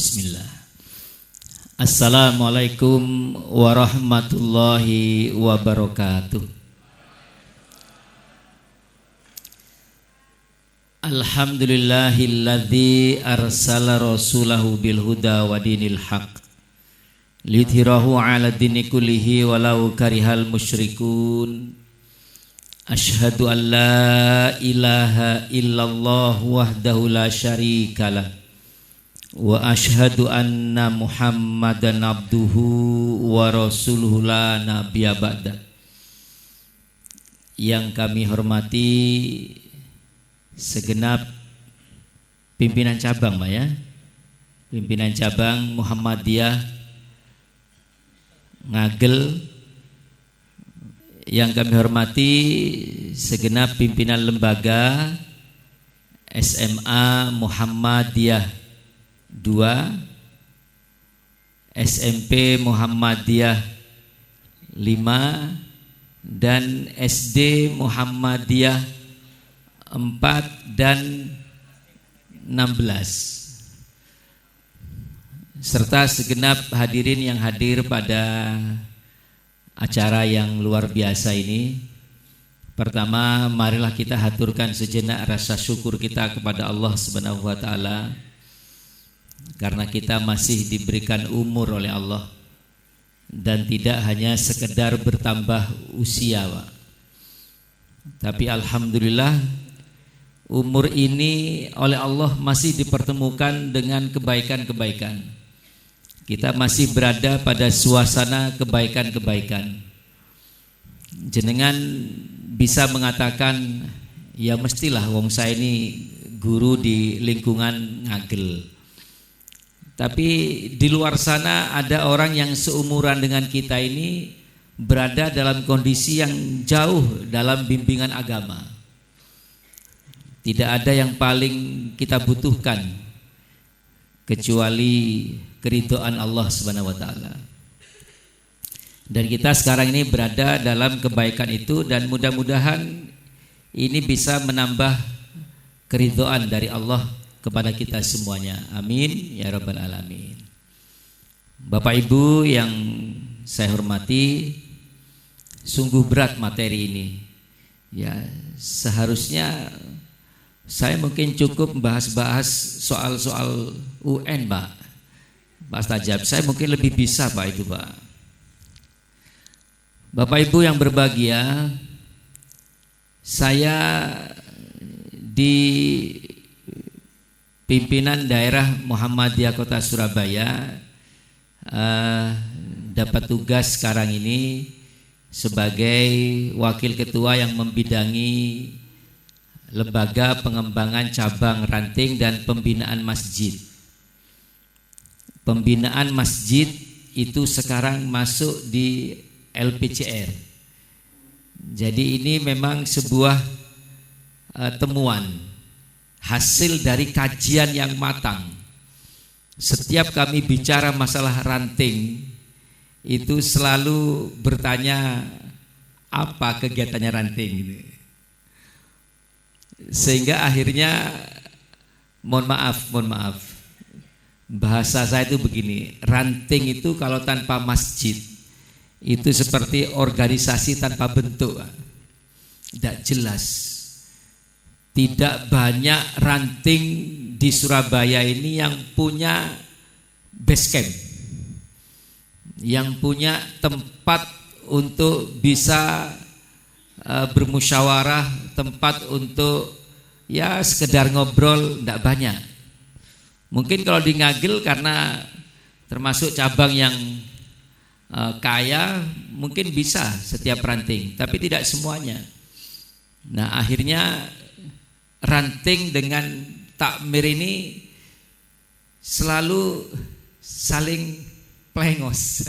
Bismillah. Assalamualaikum warahmatullahi wabarakatuh. Alhamdulillahilladzi arsala rasulahu bil huda wa dinil haq liyudhhirahu 'ala dini kullihi walau karihal musyrikun. Asyhadu an la ilaha illallah wahdahu la syarikalah wa asyhadu anna Muhammadan abduhu wa rasuluhu la nabiyya ba'da. Yang kami hormati segenap pimpinan cabang, Pak ya. Pimpinan cabang Muhammadiyah Ngagel. Yang kami hormati segenap pimpinan lembaga SMA Muhammadiyah 2, SMP Muhammadiyah 5, dan SD Muhammadiyah 4 dan 16, serta segenap hadirin yang hadir pada acara yang luar biasa ini. Pertama, marilah kita haturkan sejenak rasa syukur kita kepada Allah Subhanahu wa taala karena kita masih diberikan umur oleh Allah dan tidak hanya sekedar bertambah usia, Pak. Tapi alhamdulillah umur ini oleh Allah masih dipertemukan dengan kebaikan-kebaikan. Kita masih berada pada suasana kebaikan-kebaikan. Jenengan bisa mengatakan, ya mestilah wong saya ini guru di lingkungan Ngagel. Tapi di luar sana ada orang yang seumuran dengan kita ini berada dalam kondisi yang jauh dalam bimbingan agama. Tidak ada yang paling kita butuhkan kecuali keridhaan Allah Subhanahu wa taala. Dan kita sekarang ini berada dalam kebaikan itu dan mudah-mudahan ini bisa menambah keridhaan dari Allah kepada kita semuanya. Amin ya rabbal alamin. Bapak Ibu yang saya hormati, sungguh berat materi ini. Ya, seharusnya saya mungkin cukup bahas-bahas soal-soal UN, Pak. Pak Stajab, saya mungkin lebih bisa, Pak, itu, Pak. Bapak Ibu yang berbahagia, saya di pimpinan daerah Muhammadiyah Kota Surabaya dapat tugas sekarang ini sebagai wakil ketua yang membidangi lembaga pengembangan cabang ranting dan pembinaan masjid. Pembinaan masjid itu sekarang masuk di LPCR. Jadi ini memang sebuah temuan hasil dari kajian yang matang. Setiap kami bicara masalah ranting itu selalu bertanya apa kegiatannya ranting gitu. Sehingga akhirnya mohon maaf, bahasa saya itu begini, ranting itu kalau tanpa masjid itu seperti organisasi tanpa bentuk, tidak jelas. Tidak banyak ranting di Surabaya ini yang punya base camp, yang punya tempat untuk bisa bermusyawarah, tempat untuk ya sekedar ngobrol, tidak banyak. Mungkin kalau di Ngagel karena termasuk cabang yang kaya, mungkin bisa setiap ranting, tapi tidak semuanya. Nah, akhirnya ranting dengan takmir ini selalu saling plengos.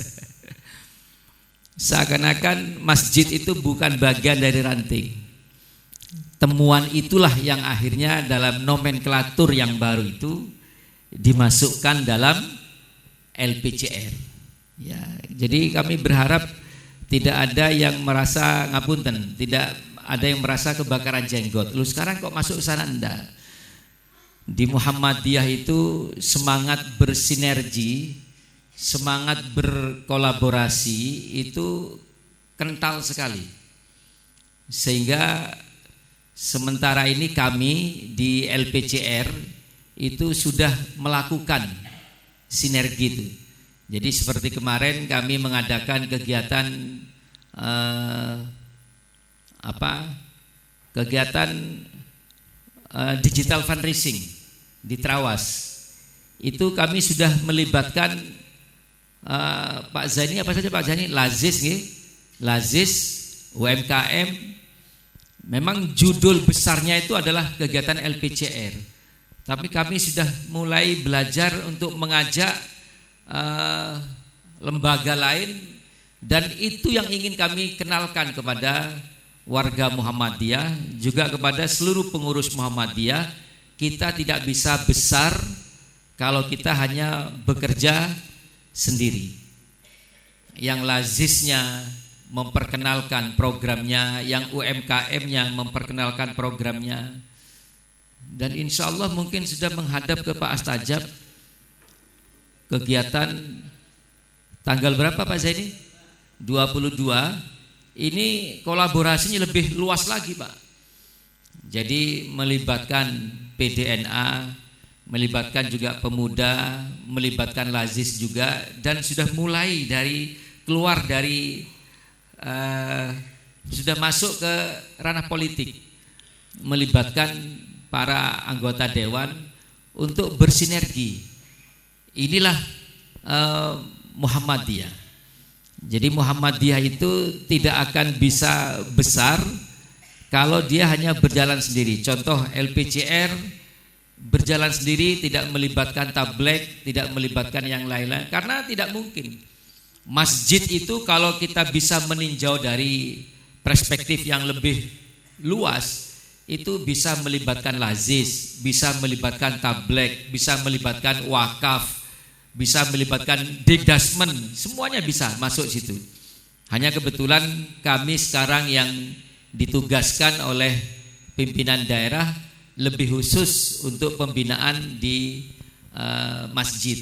Seakan-akan masjid itu bukan bagian dari ranting. Temuan itulah yang akhirnya dalam nomenklatur yang baru itu dimasukkan dalam LPCR. Ya, jadi kami berharap tidak ada yang merasa ngapunten, tidak ada yang merasa kebakaran jenggot. Lu sekarang kok masuk sana enggak? Di Muhammadiyah itu semangat bersinergi, semangat berkolaborasi itu kental sekali. Sehingga sementara ini kami di LPCR itu sudah melakukan sinergi itu. Jadi seperti kemarin kami mengadakan kegiatan kegiatan digital fundraising di Trawas. Itu kami sudah melibatkan Pak Zaini, apa saja Pak Zaini? Lazis, UMKM. Memang judul besarnya itu adalah kegiatan LPCR. Tapi kami sudah mulai belajar untuk mengajak lembaga lain, dan itu yang ingin kami kenalkan kepada warga Muhammadiyah, juga kepada seluruh pengurus Muhammadiyah. Kita tidak bisa besar kalau kita hanya bekerja sendiri. Yang lazisnya memperkenalkan programnya, yang UMKM-nya memperkenalkan programnya, dan insya Allah mungkin sudah menghadap ke Pak Astajab. Kegiatan tanggal berapa Pak Zaini? 22. Ini kolaborasinya lebih luas lagi Pak. Jadi melibatkan PDNA, melibatkan juga pemuda, melibatkan lazis juga, dan sudah mulai keluar dari sudah masuk ke ranah politik, melibatkan para anggota dewan untuk bersinergi. Inilah Muhammadiyah. Jadi Muhammadiyah itu tidak akan bisa besar kalau dia hanya berjalan sendiri. Contoh LPCR berjalan sendiri, tidak melibatkan tabligh, tidak melibatkan yang lain-lain, karena tidak mungkin. Masjid itu kalau kita bisa meninjau dari perspektif yang lebih luas, itu bisa melibatkan lazis, bisa melibatkan tabligh, bisa melibatkan wakaf, bisa melibatkan dedasmen, semuanya bisa masuk situ. Hanya kebetulan kami sekarang yang ditugaskan oleh pimpinan daerah lebih khusus untuk pembinaan di masjid.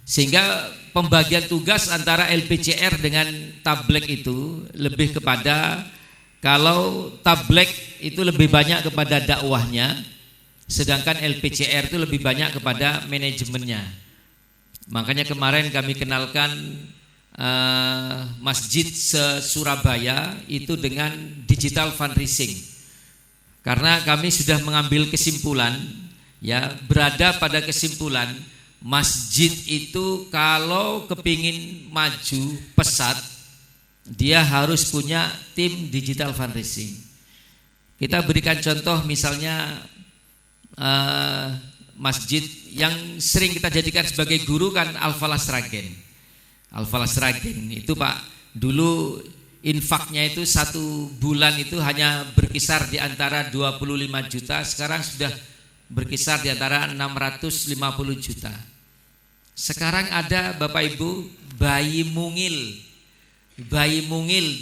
Sehingga pembagian tugas antara LPCR dengan tabligh itu lebih kepada, kalau tabligh itu lebih banyak kepada dakwahnya, sedangkan LPCR itu lebih banyak kepada manajemennya. Makanya kemarin kami kenalkan masjid se-Surabaya itu dengan digital fundraising. Karena kami sudah mengambil kesimpulan, ya, berada pada kesimpulan masjid itu kalau kepingin maju pesat, dia harus punya tim digital fundraising. Kita berikan contoh misalnya masjid yang sering kita jadikan sebagai guru kan Al-Falah Sragen. Al-Falah Sragen itu Pak, dulu infaknya itu 1 bulan itu hanya berkisar di antara 25 juta, sekarang sudah berkisar di antara 650 juta. Sekarang ada Bapak Ibu bayi mungil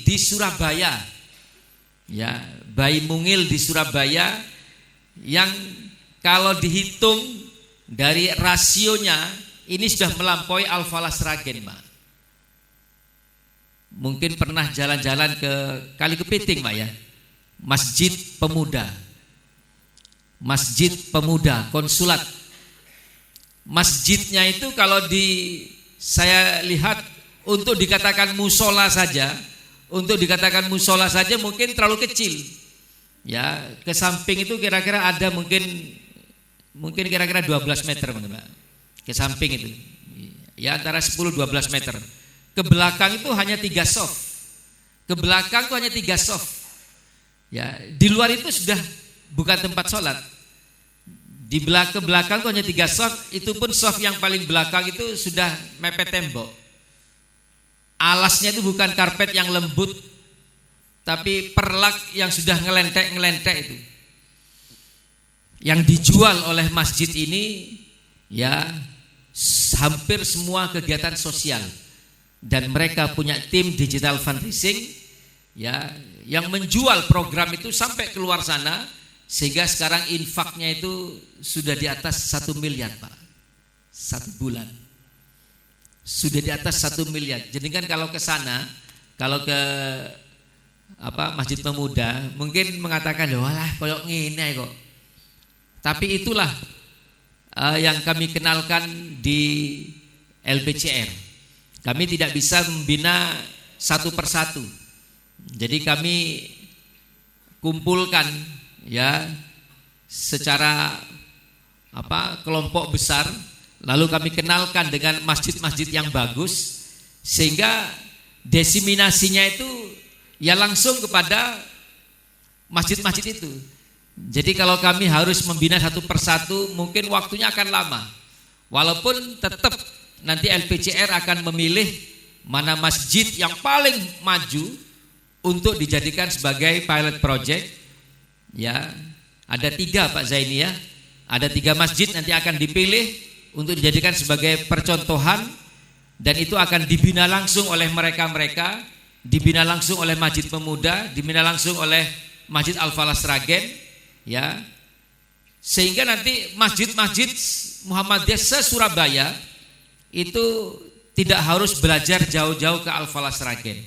di Surabaya, ya, bayi mungil di Surabaya yang kalau dihitung dari rasionya ini sudah melampaui Al-Falah Sragen, Pak. Mungkin pernah jalan-jalan ke Kali Kepiting, Pak, ya. Masjid Pemuda Konsulat. Masjidnya itu kalau saya lihat untuk dikatakan musola saja, mungkin terlalu kecil. Ya, ke samping itu kira-kira ada mungkin kira-kira 12 meter, Pak. Ke samping itu. Ya, antara 10-12 meter. Ke belakang itu hanya 3 soft. Ya, di luar itu sudah bukan tempat sholat. Di belakang itu hanya 3 soft, itu pun soft yang paling belakang itu sudah mepet tembok. Alasnya itu bukan karpet yang lembut, tapi perlak yang sudah ngelentek itu. Yang dijual oleh masjid ini ya hampir semua kegiatan sosial, dan mereka punya tim digital fundraising ya yang menjual program itu sampai keluar sana sehingga sekarang infaknya itu sudah di atas 1 miliar Pak, 1 bulan sudah di atas 1 miliar. Jadi kan kalau ke sana, kalau ke Masjid Pemuda mungkin mengatakan, walah koyok ngene kok. Tapi itulah yang kami kenalkan di LPCR. Kami tidak bisa membina satu persatu. Jadi kami kumpulkan ya secara kelompok besar, lalu kami kenalkan dengan masjid-masjid yang bagus, sehingga desiminasinya itu ya langsung kepada masjid-masjid itu. Jadi kalau kami harus membina satu persatu mungkin waktunya akan lama. Walaupun tetap nanti LPCR akan memilih mana masjid yang paling maju untuk dijadikan sebagai pilot project. Ya, ada 3 Pak Zaini ya. Ada 3 masjid nanti akan dipilih untuk dijadikan sebagai percontohan, dan itu akan dibina langsung oleh mereka-mereka, dibina langsung oleh Masjid Pemuda, dibina langsung oleh Masjid Al-Falah Sragen, ya. Sehingga nanti masjid-masjid Muhammadiyah se-Surabaya itu tidak harus belajar jauh-jauh ke Al-Falah Sragen.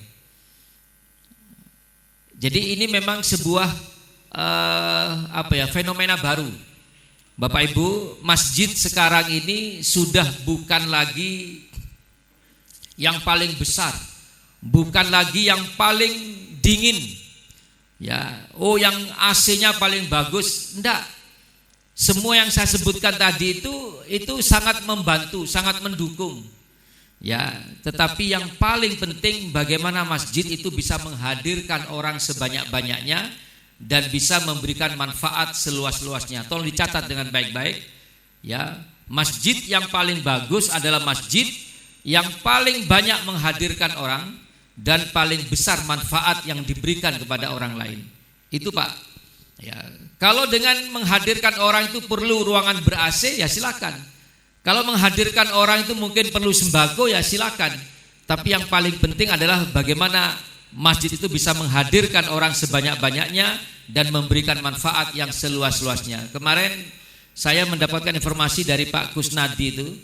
Jadi ini memang sebuah fenomena baru. Bapak Ibu, masjid sekarang ini sudah bukan lagi yang paling besar, bukan lagi yang paling dingin. Ya, yang AC-nya paling bagus, enggak. Semua yang saya sebutkan tadi itu sangat membantu, sangat mendukung. Ya, tetapi yang paling penting bagaimana masjid itu bisa menghadirkan orang sebanyak-banyaknya dan bisa memberikan manfaat seluas-luasnya. Tolong dicatat dengan baik-baik. Ya, masjid yang paling bagus adalah masjid yang paling banyak menghadirkan orang dan paling besar manfaat yang diberikan kepada orang lain. Itu Pak. Ya, kalau dengan menghadirkan orang itu perlu ruangan ber-AC, ya silakan. Kalau menghadirkan orang itu mungkin perlu sembako, ya silakan. Tapi yang paling penting adalah bagaimana masjid itu bisa menghadirkan orang sebanyak-banyaknya dan memberikan manfaat yang seluas-luasnya. Kemarin saya mendapatkan informasi dari Pak Kusnadi itu.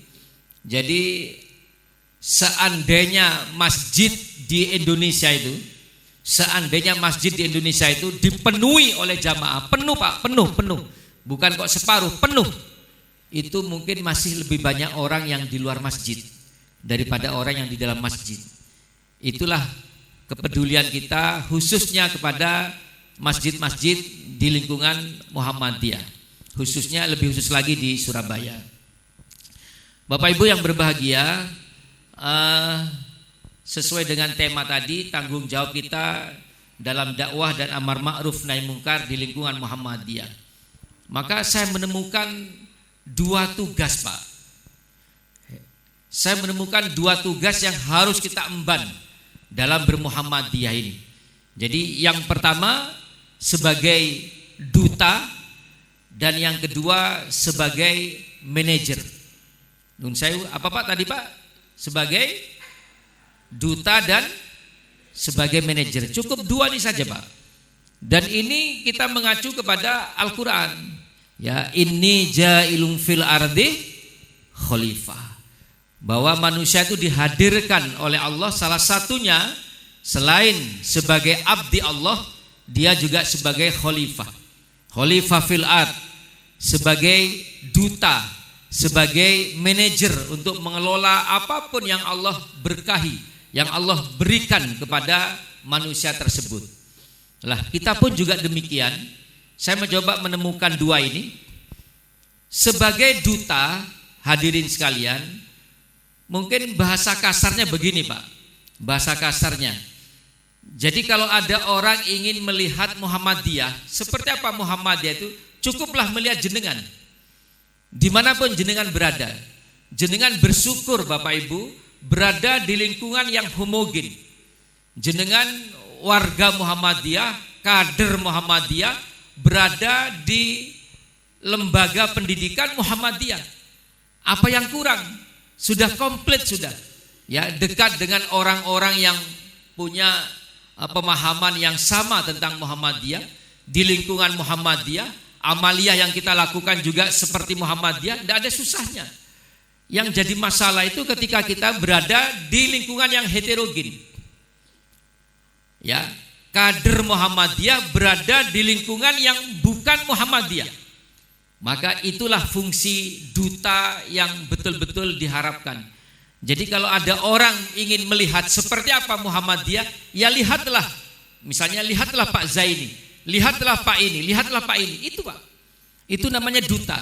Jadi seandainya masjid di Indonesia itu, dipenuhi oleh jamaah, penuh Pak, penuh. Bukan kok separuh, penuh. Itu mungkin masih lebih banyak orang yang di luar masjid daripada orang yang di dalam masjid. Itulah kepedulian kita khususnya kepada masjid-masjid di lingkungan Muhammadiyah, khususnya lebih khusus lagi di Surabaya. Bapak Ibu yang berbahagia, sesuai dengan tema tadi, tanggung jawab kita dalam dakwah dan amar ma'ruf nahi mungkar di lingkungan Muhammadiyah. Maka saya menemukan 2 tugas Pak. Saya menemukan 2 tugas yang harus kita emban dalam bermuhammadiyah ini. Jadi yang pertama sebagai duta, dan yang kedua sebagai manajer. Nun sewu, apa Pak tadi Pak? Sebagai duta dan sebagai manajer. Cukup 2 ini saja Pak. Dan ini kita mengacu kepada Al-Quran. Ya, inni ja'ilun fil ardi khalifah. Bahwa manusia itu dihadirkan oleh Allah, salah satunya selain sebagai abdi Allah, dia juga sebagai khalifah. Khalifah fil ard, sebagai duta, sebagai manajer untuk mengelola apapun yang Allah berkahi, yang Allah berikan kepada manusia tersebut. Lah, kita pun juga demikian. Saya mencoba menemukan 2 ini. Sebagai duta, hadirin sekalian, mungkin bahasa kasarnya begini Pak. Bahasa kasarnya, jadi kalau ada orang ingin melihat Muhammadiyah, seperti apa Muhammadiyah itu, cukuplah melihat jenengan. Dimanapun jenengan berada, jenengan bersyukur Bapak Ibu berada di lingkungan yang homogen. Jenengan warga Muhammadiyah, kader Muhammadiyah, berada di lembaga pendidikan Muhammadiyah. Apa yang kurang? Sudah komplit sudah. Ya, dekat dengan orang-orang yang punya pemahaman yang sama tentang Muhammadiyah, di lingkungan Muhammadiyah, Amaliyah yang kita lakukan juga seperti Muhammadiyah, tidak ada susahnya. Yang jadi masalah itu ketika kita berada di lingkungan yang heterogen. Ya, kader Muhammadiyah berada di lingkungan yang bukan Muhammadiyah. Maka itulah fungsi duta yang betul-betul diharapkan. Jadi kalau ada orang ingin melihat seperti apa Muhammadiyah, ya lihatlah. Misalnya lihatlah Pak Zaini, lihatlah Pak ini, lihatlah Pak ini. Itu Pak. Itu namanya duta.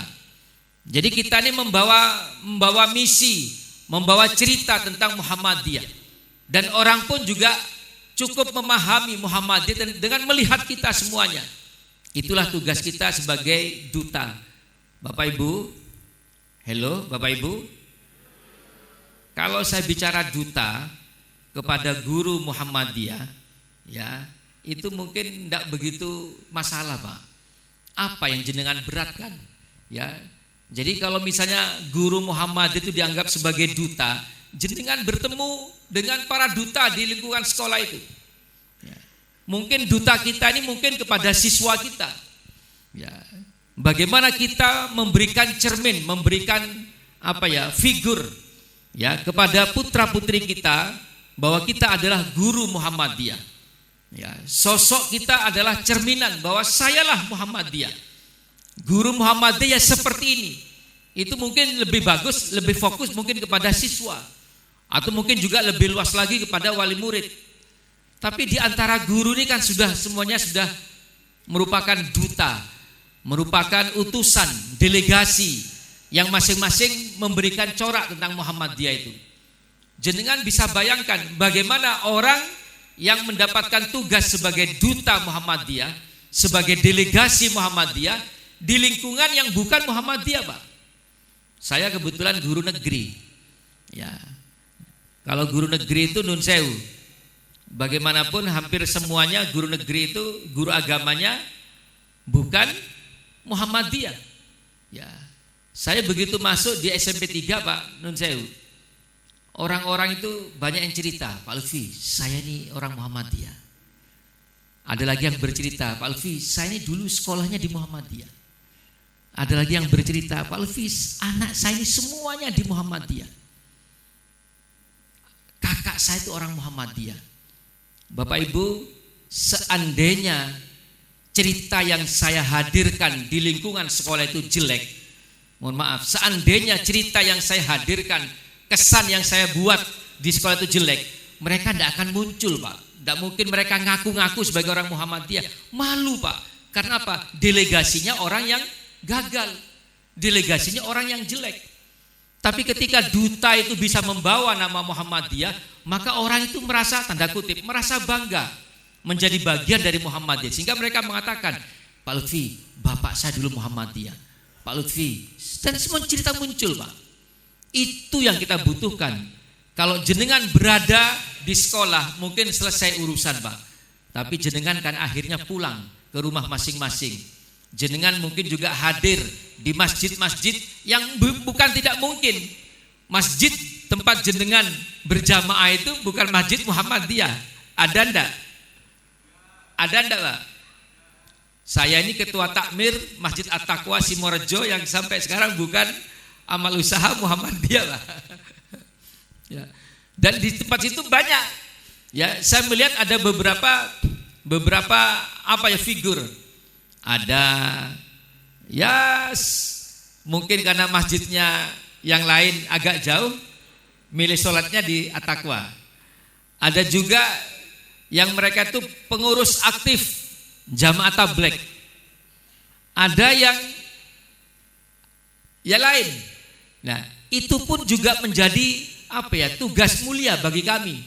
Jadi kita ini membawa misi, membawa cerita tentang Muhammadiyah. Dan orang pun juga cukup memahami Muhammadiyah dengan melihat kita semuanya. Itulah tugas kita sebagai duta. Bapak Ibu, hello Bapak Ibu. Kalau saya bicara duta kepada guru Muhammadiyah, ya itu mungkin tidak begitu masalah Pak. Apa yang jenengan beratkan? Ya, jadi kalau misalnya guru Muhammad itu dianggap sebagai duta, jenengan bertemu dengan para duta di lingkungan sekolah itu. Ya. Mungkin duta kita ini mungkin kepada siswa kita. Ya. Bagaimana kita memberikan cermin, memberikan figur ya kepada putra-putri kita bahwa kita adalah guru Muhammadiyah. Ya, sosok kita adalah cerminan bahwa sayalah Muhammadiyah. Guru Muhammadiyah seperti ini. Itu mungkin lebih bagus, lebih fokus mungkin kepada siswa. Atau mungkin juga lebih luas lagi kepada wali murid. Tapi di antara guru ini kan semuanya sudah merupakan duta, merupakan utusan, delegasi yang masing-masing memberikan corak tentang Muhammadiyah itu. Jenengan bisa bayangkan bagaimana orang yang mendapatkan tugas sebagai duta Muhammadiyah, sebagai delegasi Muhammadiyah di lingkungan yang bukan Muhammadiyah, Pak. Saya kebetulan guru negeri. Ya. Kalau guru negeri itu nun sewu. Bagaimanapun hampir semuanya guru negeri itu guru agamanya bukan Muhammadiyah. Ya. Saya begitu masuk di SMP 3 Pak nun sewu. Orang-orang itu banyak yang cerita, Pak Lutfi, saya ini orang Muhammadiyah. Ada lagi yang bercerita, Pak Lutfi, saya ini dulu sekolahnya di Muhammadiyah. Ada lagi yang bercerita, Pak Lutfi, anak saya ini semuanya di Muhammadiyah. Kakak saya itu orang Muhammadiyah. Bapak Ibu, seandainya cerita yang saya hadirkan di lingkungan sekolah itu jelek, mohon maaf, seandainya cerita yang saya hadirkan, kesan yang saya buat di sekolah itu jelek, mereka tidak akan muncul Pak. Tidak mungkin mereka ngaku-ngaku sebagai orang Muhammadiyah. Malu Pak. Karena apa? Delegasinya orang yang gagal. Delegasinya orang yang jelek. Tapi ketika duta itu bisa membawa nama Muhammadiyah, maka orang itu merasa, tanda kutip, merasa bangga menjadi bagian dari Muhammadiyah. Sehingga mereka mengatakan, Pak Lutfi, bapak saya dulu Muhammadiyah. Pak Lutfi, dan semua cerita muncul Pak. Itu yang kita butuhkan. Kalau jenengan berada di sekolah mungkin selesai urusan Pak. Tapi jenengan kan akhirnya pulang ke rumah masing-masing. Jenengan mungkin juga hadir di masjid-masjid yang bukan tidak mungkin. Masjid tempat jenengan berjamaah itu bukan masjid Muhammadiyah. Ada enggak? Ada enggak Pak? Saya ini ketua takmir Masjid At-Taqwa Simorejo yang sampai sekarang bukan amal usaha Muhammadiyah lah. Ya. Dan di tempat itu banyak. Ya, saya melihat ada beberapa figur. Ada mungkin karena masjidnya yang lain agak jauh, milih sholatnya di At-Taqwa. Ada juga yang mereka itu pengurus aktif Jamaah Tabligh. Ada yang lain. Nah, itu pun juga menjadi tugas mulia bagi kami.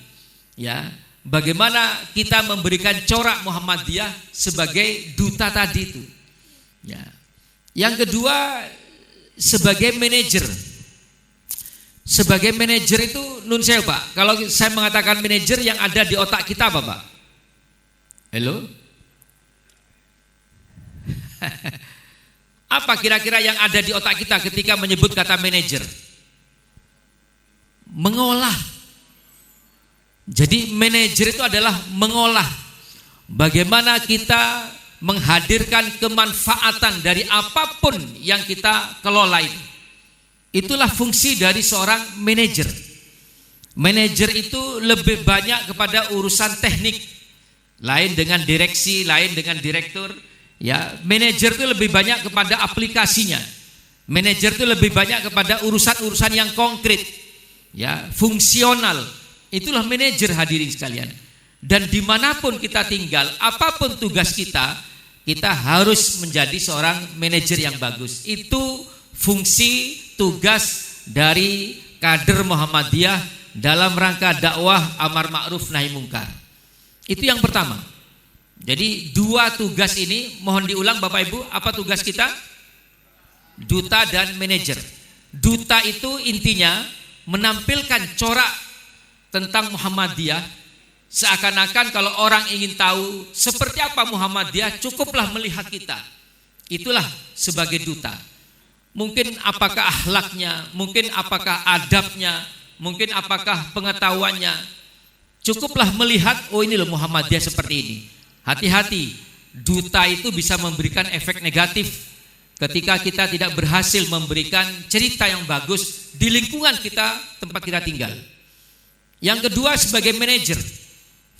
Ya, bagaimana kita memberikan corak Muhammadiyah sebagai duta tadi itu. Ya. Yang kedua, sebagai manajer. Sebagai manajer itu nun sewu Pak. Kalau saya mengatakan manajer, yang ada di otak kita apa Pak? Halo? Apa kira-kira yang ada di otak kita ketika menyebut kata manajer? Mengolah. Jadi manajer itu adalah mengolah. Bagaimana kita menghadirkan kemanfaatan dari apapun yang kita kelola itu. Itulah fungsi dari seorang manajer. Manajer itu lebih banyak kepada urusan teknik, lain dengan direksi, lain dengan direktur. Ya, manajer itu lebih banyak kepada aplikasinya. Manajer itu lebih banyak kepada urusan-urusan yang konkret, ya, fungsional. Itulah manajer, hadirin sekalian. Dan dimanapun kita tinggal, apapun tugas kita harus menjadi seorang manajer yang bagus. Itu fungsi tugas dari kader Muhammadiyah dalam rangka dakwah amar ma'ruf nahi mungkar. Itu yang pertama. Jadi dua tugas ini mohon diulang Bapak Ibu. Apa tugas kita? Duta dan manajer. Duta itu intinya menampilkan corak tentang Muhammadiyah. Seakan-akan kalau orang ingin tahu seperti apa Muhammadiyah, cukuplah melihat kita. Itulah sebagai duta. Mungkin apakah akhlaknya, mungkin apakah adabnya, mungkin apakah pengetahuannya. Cukuplah melihat, oh ini loh Muhammadiyah seperti ini. Hati-hati, duta itu bisa memberikan efek negatif ketika kita tidak berhasil memberikan cerita yang bagus di lingkungan kita, tempat kita tinggal. Yang kedua, sebagai manajer.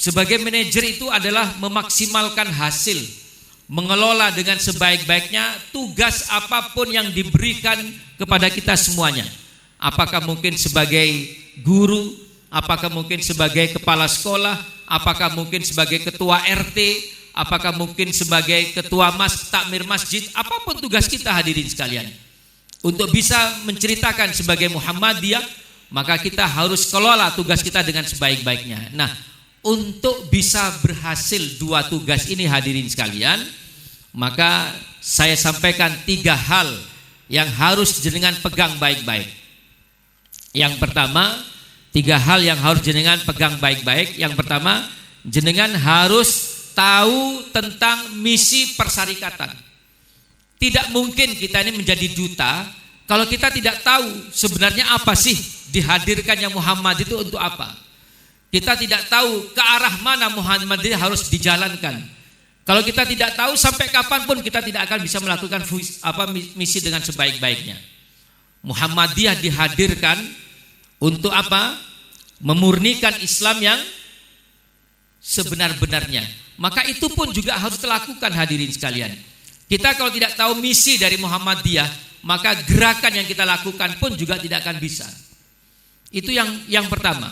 Sebagai manajer itu adalah memaksimalkan hasil, mengelola dengan sebaik-baiknya tugas apapun yang diberikan kepada kita semuanya. Apakah mungkin sebagai guru, apakah mungkin sebagai kepala sekolah, apakah mungkin sebagai ketua RT, apakah mungkin sebagai ketua takmir masjid, apapun tugas kita, hadirin sekalian. Untuk bisa menceritakan sebagai Muhammadiyah, maka kita harus kelola tugas kita dengan sebaik-baiknya. Nah, untuk bisa berhasil dua tugas ini, hadirin sekalian, maka saya sampaikan 3 hal yang harus jenengan pegang baik-baik. Yang pertama, 3 hal yang harus jenengan pegang baik-baik. Yang pertama, jenengan harus tahu tentang misi persyarikatan. Tidak mungkin kita ini menjadi duta kalau kita tidak tahu sebenarnya apa sih dihadirkannya Muhammad itu untuk apa. Kita tidak tahu ke arah mana Muhammadiyah harus dijalankan. Kalau kita tidak tahu, sampai kapanpun kita tidak akan bisa melakukan misi dengan sebaik-baiknya. Muhammadiyah dihadirkan untuk apa? Memurnikan Islam yang sebenar-benarnya. Maka itu pun juga harus dilakukan, hadirin sekalian. Kita kalau tidak tahu misi dari Muhammadiyah, maka gerakan yang kita lakukan pun juga tidak akan bisa. Itu yang pertama.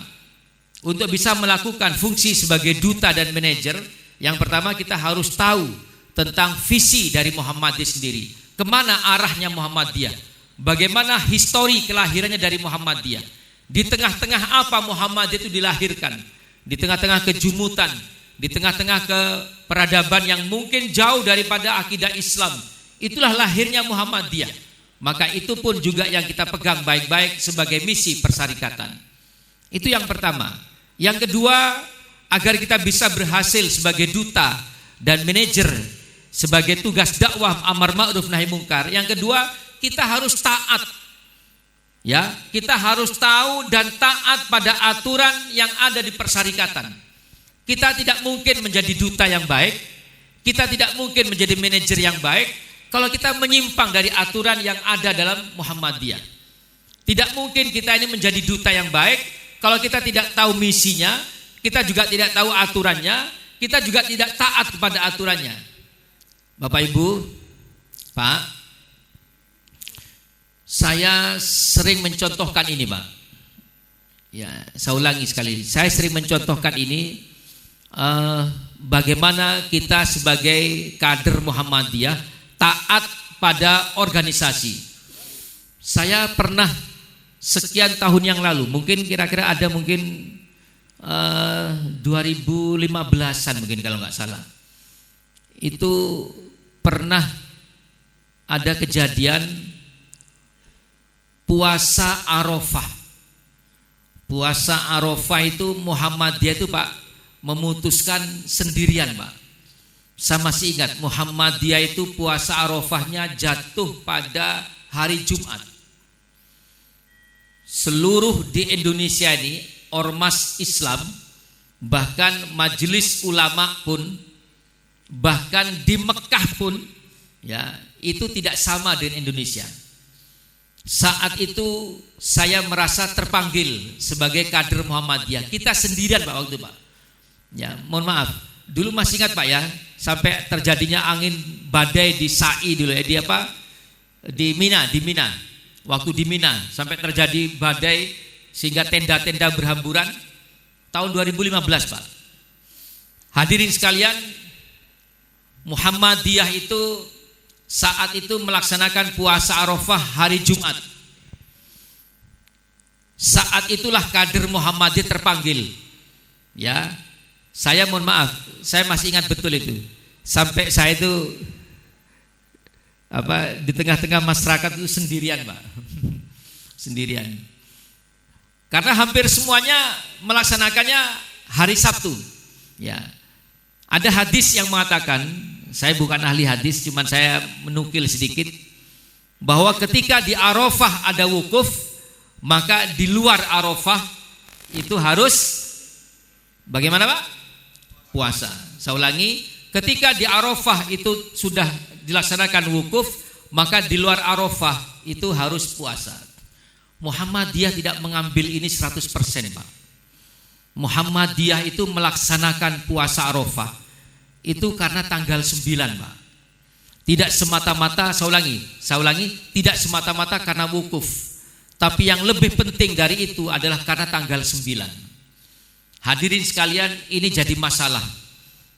Untuk bisa melakukan fungsi sebagai duta dan manajer, yang pertama kita harus tahu tentang visi dari Muhammadiyah sendiri. Kemana arahnya Muhammadiyah? Bagaimana histori kelahirannya dari Muhammadiyah? Di tengah-tengah apa Muhammadiyah itu dilahirkan? Di tengah-tengah kejumutan, di tengah-tengah peradaban yang mungkin jauh daripada akidah Islam. Itulah lahirnya Muhammadiyah. Maka itu pun juga yang kita pegang baik-baik sebagai misi persyarikatan. Itu yang pertama. Yang kedua, agar kita bisa berhasil sebagai duta dan manajer sebagai tugas dakwah amar ma'ruf nahi mungkar. Yang kedua, kita harus taat. Ya, kita harus tahu dan taat pada aturan yang ada di persyarikatan. Kita tidak mungkin menjadi duta yang baik, kita tidak mungkin menjadi manajer yang baik kalau kita menyimpang dari aturan yang ada dalam Muhammadiyah. Tidak mungkin kita ini menjadi duta yang baik kalau kita tidak tahu misinya, kita juga tidak tahu aturannya, kita juga tidak taat kepada aturannya. Bapak Ibu, Pak, saya sering mencontohkan ini, Pak. Ya, saya ulangi sekali. Saya sering mencontohkan ini, bagaimana kita sebagai kader Muhammadiyah taat pada organisasi. Saya pernah sekian tahun yang lalu, mungkin kira-kira ada mungkin 2015-an mungkin kalau nggak salah, itu pernah ada kejadian puasa Arafah. Puasa Arafah itu Muhammadiyah itu Pak memutuskan sendirian, Pak. Saya masih ingat Muhammadiyah itu puasa Arafahnya jatuh pada hari Jumat. Seluruh di Indonesia ini ormas Islam, bahkan majelis ulama pun Bahkan di Mekah pun ya itu tidak sama dengan Indonesia. Saat itu saya merasa terpanggil sebagai kader Muhammadiyah. Kita sendirian Pak waktu itu Pak. Ya, mohon maaf. Dulu masih ingat Pak ya, sampai terjadinya angin badai di Sa'i dulu ya, di Mina. Waktu di Mina sampai terjadi badai sehingga tenda-tenda berhamburan tahun 2015 Pak. Hadirin sekalian, Muhammadiyah itu saat itu melaksanakan puasa Arafah hari Jumat. Saat itulah kader Muhammadiyah terpanggil. Ya, saya mohon maaf, saya masih ingat betul itu. Sampai saya itu di tengah-tengah masyarakat itu sendirian Pak. Sendirian. Karena hampir semuanya melaksanakannya hari Sabtu. Ya. Ada hadis yang mengatakan, saya bukan ahli hadis, cuman saya menukil sedikit, bahwa ketika di Arafah ada wukuf, maka di luar Arafah itu harus bagaimana Pak? Puasa. Saya ulangi, ketika di Arafah itu sudah dilaksanakan wukuf, maka di luar Arafah itu harus puasa. Muhammadiyah tidak mengambil ini 100% Pak. Muhammadiyah itu melaksanakan puasa Arafah itu karena tanggal 9 Pak. Tidak semata-mata, saya ulangi, tidak semata-mata karena wukuf. Tapi yang lebih penting dari itu adalah karena tanggal 9. Hadirin sekalian, ini jadi masalah.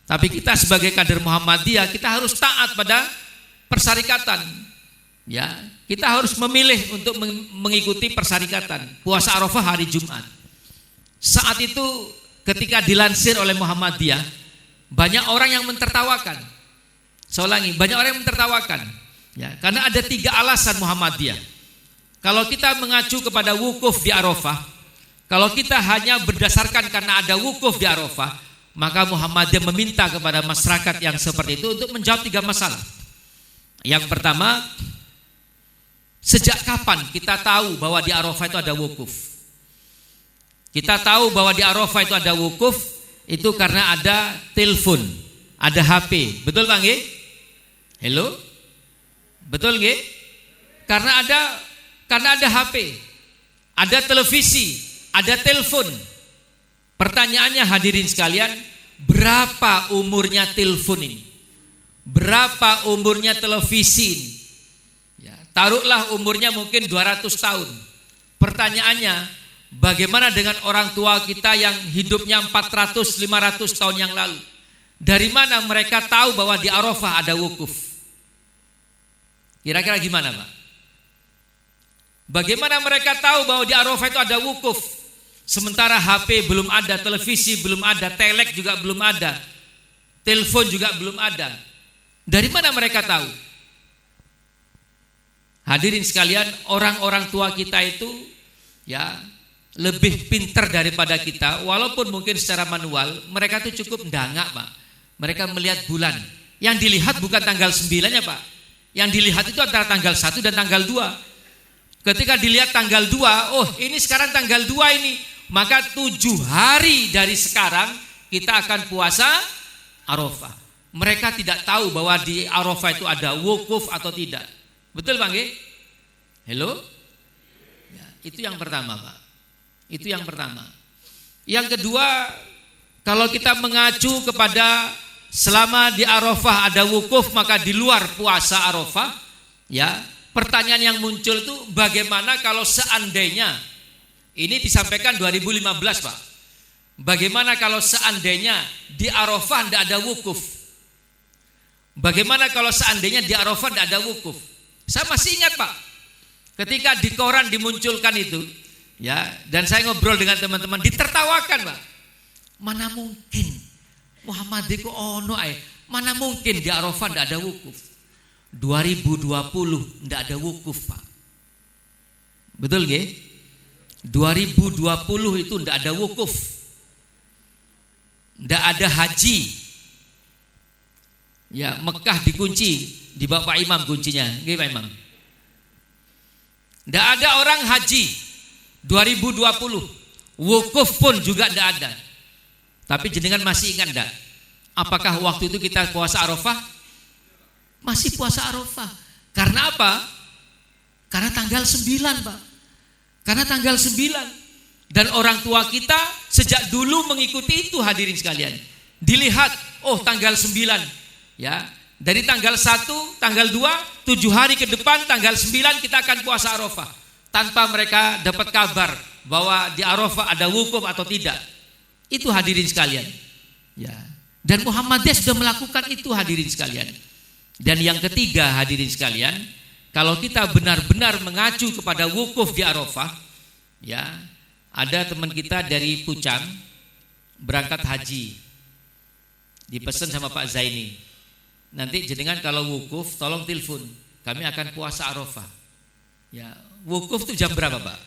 Tapi kita sebagai kader Muhammadiyah, kita harus taat pada persyarikatan. Ya, kita harus memilih untuk mengikuti persyarikatan. Puasa Arafah hari Jumat. Saat itu ketika dilansir oleh Muhammadiyah, banyak orang yang mentertawakan. Saya ulangi, banyak orang yang mentertawakan. Ya, karena ada 3 alasan Muhammadiyah. Kalau kita mengacu kepada wukuf di Arafah, kalau kita hanya berdasarkan karena ada wukuf di Arafah, maka Muhammadiyah meminta kepada masyarakat yang seperti itu untuk menjawab 3 masalah. Yang pertama, sejak kapan kita tahu bahwa di Arafah itu ada wukuf? Kita tahu bahwa di Arafah itu ada wukuf itu karena ada telepon, ada HP. Betul Bang nggih? Halo? Betul nggih? Karena ada HP, ada televisi, ada telepon. Pertanyaannya hadirin sekalian, berapa umurnya telepon ini? Berapa umurnya televisi ini? Ya, taruhlah umurnya mungkin 200 tahun. Pertanyaannya, bagaimana dengan orang tua kita yang hidupnya 400-500 tahun yang lalu? Dari mana mereka tahu bahwa di Arafah ada wukuf? Kira-kira gimana Pak? Bagaimana mereka tahu bahwa di Arafah itu ada wukuf? Sementara HP belum ada, televisi belum ada, telek juga belum ada, telepon juga belum ada. Dari mana mereka tahu? Hadirin sekalian, orang-orang tua kita itu ya lebih pintar daripada kita, walaupun mungkin secara manual mereka itu cukup ndangak Pak. Mereka melihat bulan. Yang dilihat bukan tanggal 9-nya Pak. Yang dilihat itu antara tanggal 1 dan tanggal 2. Ketika dilihat tanggal 2, oh ini sekarang tanggal 2 ini, maka 7 hari dari sekarang kita akan puasa Arafah. Mereka tidak tahu bahwa di Arafah itu ada wukuf atau tidak. Betul Bang? Halo? Ya, itu yang pertama Pak. Itu yang pertama. Yang kedua, kalau kita mengacu kepada selama di Arafah ada wukuf, maka di luar puasa Arafah, ya, pertanyaan yang muncul itu bagaimana kalau seandainya, ini disampaikan 2015 Pak, bagaimana kalau seandainya di Arafah tidak ada wukuf? Bagaimana kalau seandainya di Arafah tidak ada wukuf? Saya masih ingat Pak, ketika di koran dimunculkan itu, ya, dan saya ngobrol dengan teman-teman, ditertawakan Pak. Mana mungkin Muhammadiyah ku ono ae, mana mungkin di Arafah tidak ada wukuf? 2020 tidak ada wukuf Pak. Betul nggih? 2020 itu tidak ada wukuf. Tidak ada haji. Ya, Mekah dikunci, di Bapak Imam kuncinya, nggih Pak Imam. Tidak ada orang haji 2020. Wukuf pun juga tidak ada. Tapi jenengan masih ingat enggak? Apakah waktu itu kita puasa Arafah? Masih puasa Arafah. Karena apa? Karena tanggal 9, Pak. Karena tanggal 9. Dan orang tua kita sejak dulu mengikuti itu, hadirin sekalian. Dilihat, oh tanggal 9. Ya, dari tanggal 1, tanggal 2, 7 hari ke depan tanggal 9 kita akan puasa Arafah. Tanpa mereka dapat kabar bahwa di Arafah ada wukuf atau tidak. Itu hadirin sekalian. Ya. Dan Muhammadiyah sudah melakukan itu, hadirin sekalian. Dan yang ketiga, hadirin sekalian, kalau kita benar-benar mengacu kepada wukuf di Arafah, ya, ada teman kita dari Pucang berangkat haji, dipesan sama Pak Zaini, nanti jenengan kalau wukuf tolong telepon, kami akan puasa Arafah. Ya, wukuf itu jam berapa, Pak?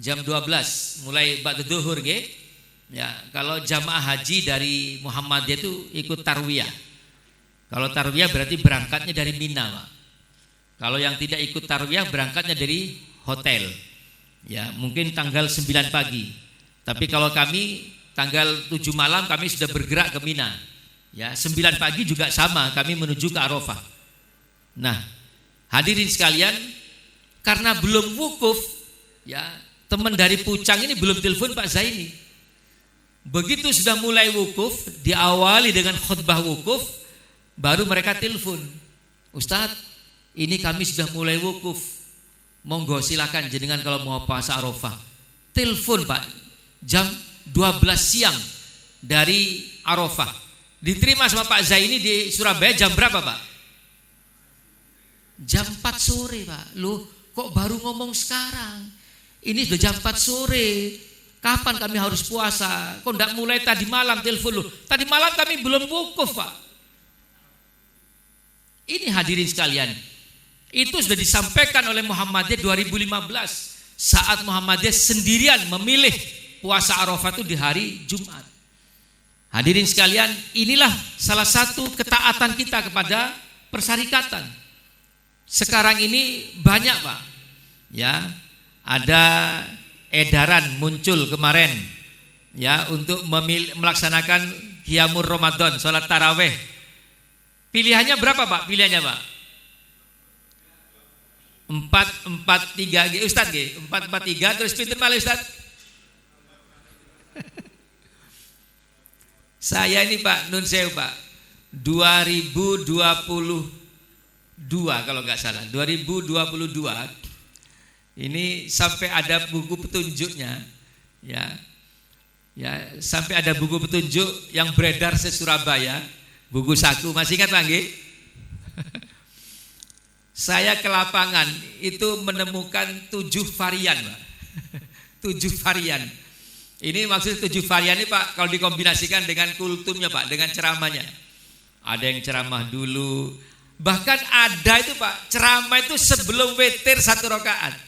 Jam 12, mulai ba'da zuhur, nggih. Ya, kalau jamaah haji dari Muhammadiyah itu ikut tarwiyah. Kalau tarwiyah berarti berangkatnya dari Mina, Pak. Kalau yang tidak ikut tarwiyah berangkatnya dari hotel. Ya, mungkin tanggal 9 pagi. Tapi kalau kami tanggal 7 malam kami sudah bergerak ke Mina. Ya, 9 pagi juga sama, kami menuju ke Arafah. Nah, hadirin sekalian, karena belum wukuf, ya, teman dari Pucang ini belum telepon Pak Zaini. Begitu sudah mulai wukuf, diawali dengan khutbah wukuf, baru mereka telepon, Ustadz, ini kami sudah mulai wukuf, monggo silakan jenengan kalau mau puasa Arafah. Telepon, Pak, jam 12 siang dari Arafah. Diterima sama Pak Zaini di Surabaya jam berapa, Pak? Jam 4 sore, Pak. Loh, kok baru ngomong sekarang? Ini sudah jam 4 sore. Kapan kami harus puasa? Kok enggak mulai tadi malam telepon lu? Tadi malam kami belum wukuf, Pak. Ini hadirin sekalian. Itu sudah disampaikan oleh Muhammadiyah 2015 saat Muhammadiyah sendirian memilih puasa Arafah itu di hari Jumat. Hadirin sekalian, inilah salah satu ketaatan kita kepada persyarikatan. Sekarang ini banyak, Pak. Ya, ada edaran muncul kemarin, ya, untuk melaksanakan Qiyamul Ramadan, sholat taraweh. Pilihannya berapa, Pak? Pilihannya, Pak? 4-4-3, Ustaz, 4-4-3, terus pinter malah Ustaz. Saya ini, Pak, nun sewu, Pak, 2022 kalau nggak salah, 2022. Ini sampai ada buku petunjuknya, ya, ya, sampai ada buku petunjuk yang beredar se-Surabaya, buku saku, masih ingat lagi? Saya ke lapangan itu menemukan 7 varian, Pak. 7 varian. Ini maksud 7 varian ini, Pak, kalau dikombinasikan dengan kultumnya, Pak, dengan ceramahnya. Ada yang ceramah dulu, bahkan ada itu, Pak, ceramah itu sebelum witir 1 rakaat.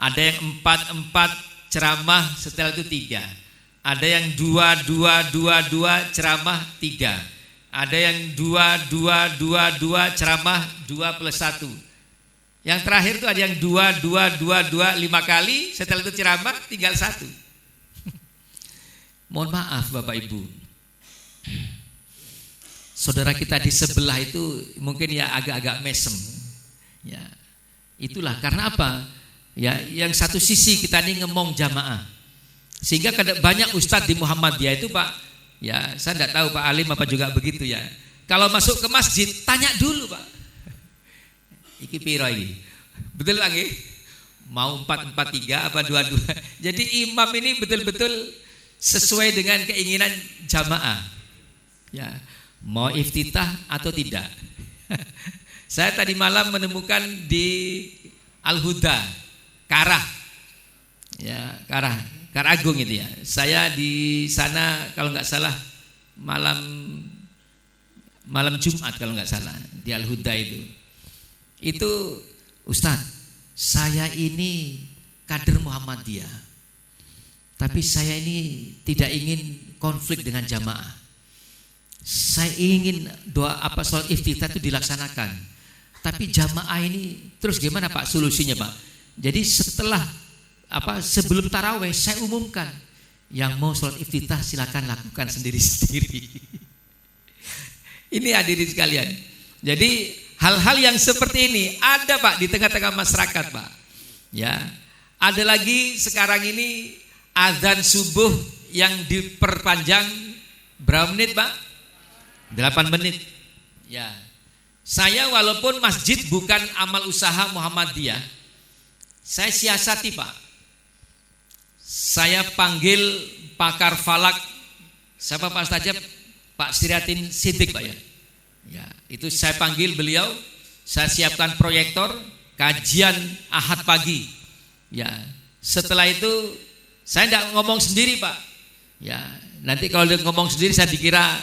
Ada yang 4-4 ceramah, setelah itu 3. Ada yang 2-2-2-2 ceramah 3. Ada yang 2-2-2-2 ceramah 2+1. Yang terakhir itu ada yang 2-2-2-2 5 kali, setelah itu ceramah tinggal 1. Mohon maaf Bapak Ibu, saudara kita di sebelah itu mungkin ya agak-agak mesem. Ya, itulah karena apa? Ya, yang satu sisi kita ini ngomong jamaah, sehingga banyak ustadz di Muhammadiyah itu, Pak, ya saya tidak tahu Pak Alim apa juga begitu ya. Kalau masuk ke masjid tanya dulu, Pak, iki piro ini, betul lagi, mau 4-4-3 apa 2-2. Jadi imam ini betul-betul sesuai dengan keinginan jamaah. Ya, mau iftitah atau tidak. Saya tadi malam menemukan di Al-Huda, Karah, ya, Karagung itu ya. Saya di sana kalau nggak salah malam Jumat kalau nggak salah di Al-Huda itu. Itu Ustadz, saya ini kader Muhammadiyah, tapi saya ini tidak ingin konflik dengan jamaah. Saya ingin doa sholat iftitah itu dilaksanakan, tapi jamaah ini terus gimana, Pak, solusinya, Pak? Jadi setelah sebelum taraweh saya umumkan, Yang mau sholat iftitah silakan lakukan sendiri-sendiri. Ini hadirin sekalian. Jadi hal-hal yang seperti ini ada Pak di tengah-tengah masyarakat Pak. Ya, ada lagi sekarang ini azan subuh yang diperpanjang berapa menit Pak? 8 menit. Ya, saya walaupun masjid bukan amal usaha Muhammadiyah, saya siasati Pak. Saya panggil pakar falak, siapa Pak Ustaz? Pak Siratin Siddiq Pak ya. Ya, itu saya panggil beliau, saya siapkan proyektor, kajian Ahad pagi. Ya, setelah itu saya tidak ngomong sendiri Pak. Ya, nanti kalau dia ngomong sendiri saya dikira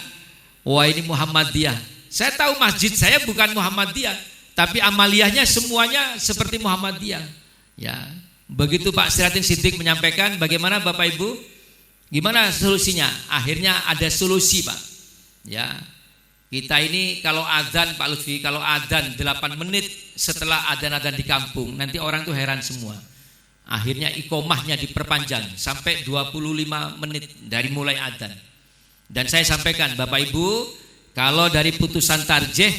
wah ini Muhammadiyah. Saya tahu masjid saya bukan Muhammadiyah, tapi amaliyahnya semuanya seperti Muhammadiyah. Ya, begitu Pak Siratin Siddiq menyampaikan, bagaimana Bapak Ibu? Gimana solusinya? Akhirnya ada solusi Pak. Ya, kita ini kalau adzan Pak Lutfi, kalau adzan 8 menit setelah adzan-adzan di kampung, nanti orang tuh heran semua. Akhirnya iqomahnya diperpanjang sampai 25 menit dari mulai adzan. Dan saya sampaikan Bapak Ibu, kalau dari putusan tarjih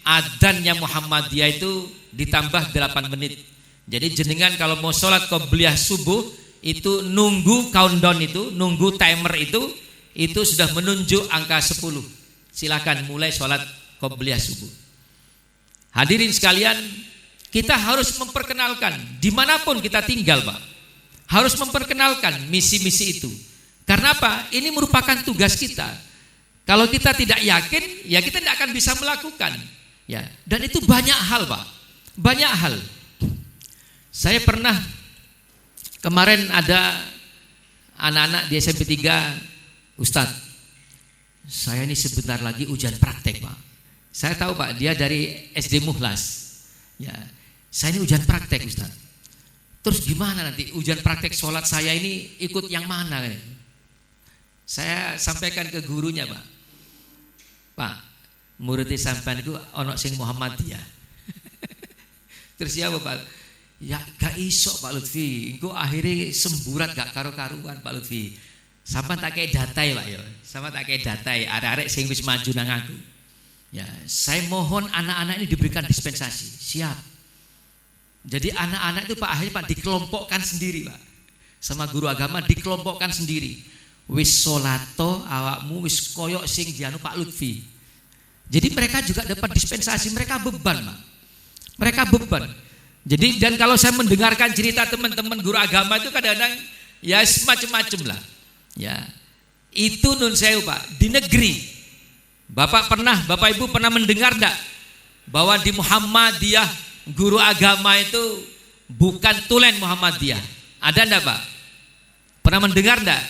adzannya Muhammadiyah itu ditambah 8 menit. Jadi jenengan kalau mau sholat qobliyah subuh itu nunggu countdown itu, nunggu timer itu sudah menunjuk angka 10. Silakan mulai sholat qobliyah subuh. Hadirin sekalian, kita harus memperkenalkan dimanapun kita tinggal Pak, harus memperkenalkan misi-misi itu. Karena apa? Ini merupakan tugas kita. Kalau kita tidak yakin, ya kita tidak akan bisa melakukan. Ya, dan itu banyak hal Pak, banyak hal. Saya pernah kemarin ada anak-anak di SMP 3, Ustadz, saya ini sebentar lagi ujian praktek Pak. Saya tahu Pak, dia dari SD Muhlas. Ya, saya ini ujian praktek Ustaz. Terus gimana nanti ujian praktek sholat saya ini ikut yang mana? Saya sampaikan ke gurunya Pak. Pak, muridnya sampean itu ono sing Muhammadiyah. Terus ya Pak? Ya gak iso Pak Lutfi. Engko akhirnya semburat gak karu-karuan Pak Lutfi. Sampean tak kei datai Pak ya. Sampean tak kei datai arek-arek sing wis maju nang aku. Ya, saya mohon anak-anak ini diberikan dispensasi. Siap. Jadi anak-anak itu Pak akhirnya Pak dikelompokkan sendiri Pak. Sama guru agama dikelompokkan sendiri. Wis solato awakmu wis koyok sing dianu Pak Lutfi. Jadi mereka juga dapat dispensasi, mereka beban Pak. Mereka beban. Jadi dan kalau saya mendengarkan cerita teman-teman guru agama itu kadang-kadang ya semacam-macam lah. Ya. Itu nun sewu Pak, di negeri. Bapak Ibu pernah mendengar enggak bahwa di Muhammadiyah guru agama itu bukan tulen Muhammadiyah? Ada enggak Pak? Pernah mendengar enggak?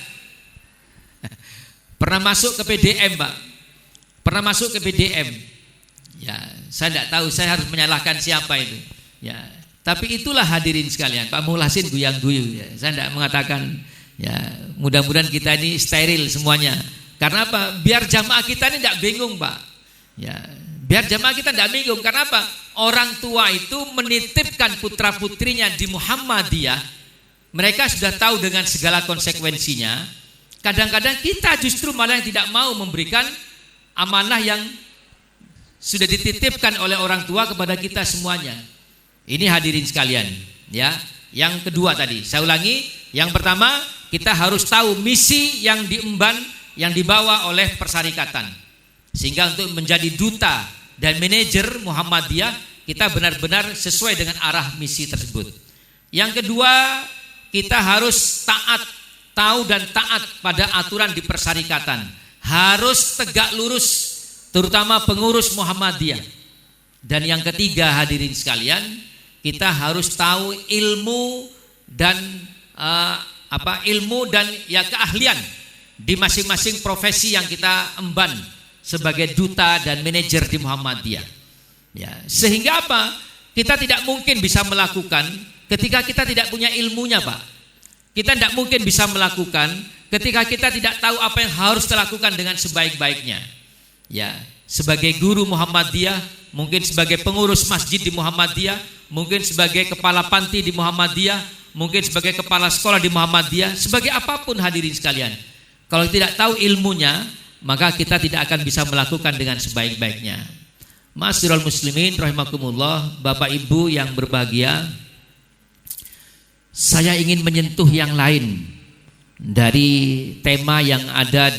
Pernah masuk ke PDM Pak? Pernah masuk ke PDM? Ya, saya enggak tahu, saya harus menyalahkan siapa itu. Ya, tapi itulah hadirin sekalian, Pak Muhlasin guyang-guyu ya. Saya enggak mengatakan ya, mudah-mudahan kita ini steril semuanya. Karena apa? Biar jamaah kita ini tidak bingung Pak. Ya, biar jamaah kita tidak bingung. Karena apa? Orang tua itu menitipkan putra putrinya di Muhammadiyah. Mereka sudah tahu dengan segala konsekuensinya. Kadang-kadang kita justru malah yang tidak mau memberikan amanah yang sudah dititipkan oleh orang tua kepada kita semuanya. Ini hadirin sekalian. Ya, yang kedua tadi saya ulangi. Yang pertama, kita harus tahu misi yang diemban, yang dibawa oleh persyarikatan, sehingga untuk menjadi duta dan manajer Muhammadiyah kita benar-benar sesuai dengan arah misi tersebut. Yang kedua, kita harus tahu dan taat pada aturan di persyarikatan, harus tegak lurus, terutama pengurus Muhammadiyah. Dan yang ketiga hadirin sekalian, kita harus tahu ilmu dan ilmu dan ya keahlian di masing-masing profesi yang kita emban sebagai duta dan manajer di Muhammadiyah. Ya, sehingga apa? Kita tidak mungkin bisa melakukan ketika kita tidak punya ilmunya, Pak. Kita tidak mungkin bisa melakukan ketika kita tidak tahu apa yang harus dilakukan dengan sebaik-baiknya. Ya, sebagai guru Muhammadiyah, mungkin sebagai pengurus masjid di Muhammadiyah, mungkin sebagai kepala panti di Muhammadiyah, mungkin sebagai kepala sekolah di Muhammadiyah, sebagai apapun hadirin sekalian. Kalau tidak tahu ilmunya, maka kita tidak akan bisa melakukan dengan sebaik-baiknya. Ma'asyiral muslimin rahimakumullah, Bapak Ibu yang berbahagia, saya ingin menyentuh yang lain dari tema yang ada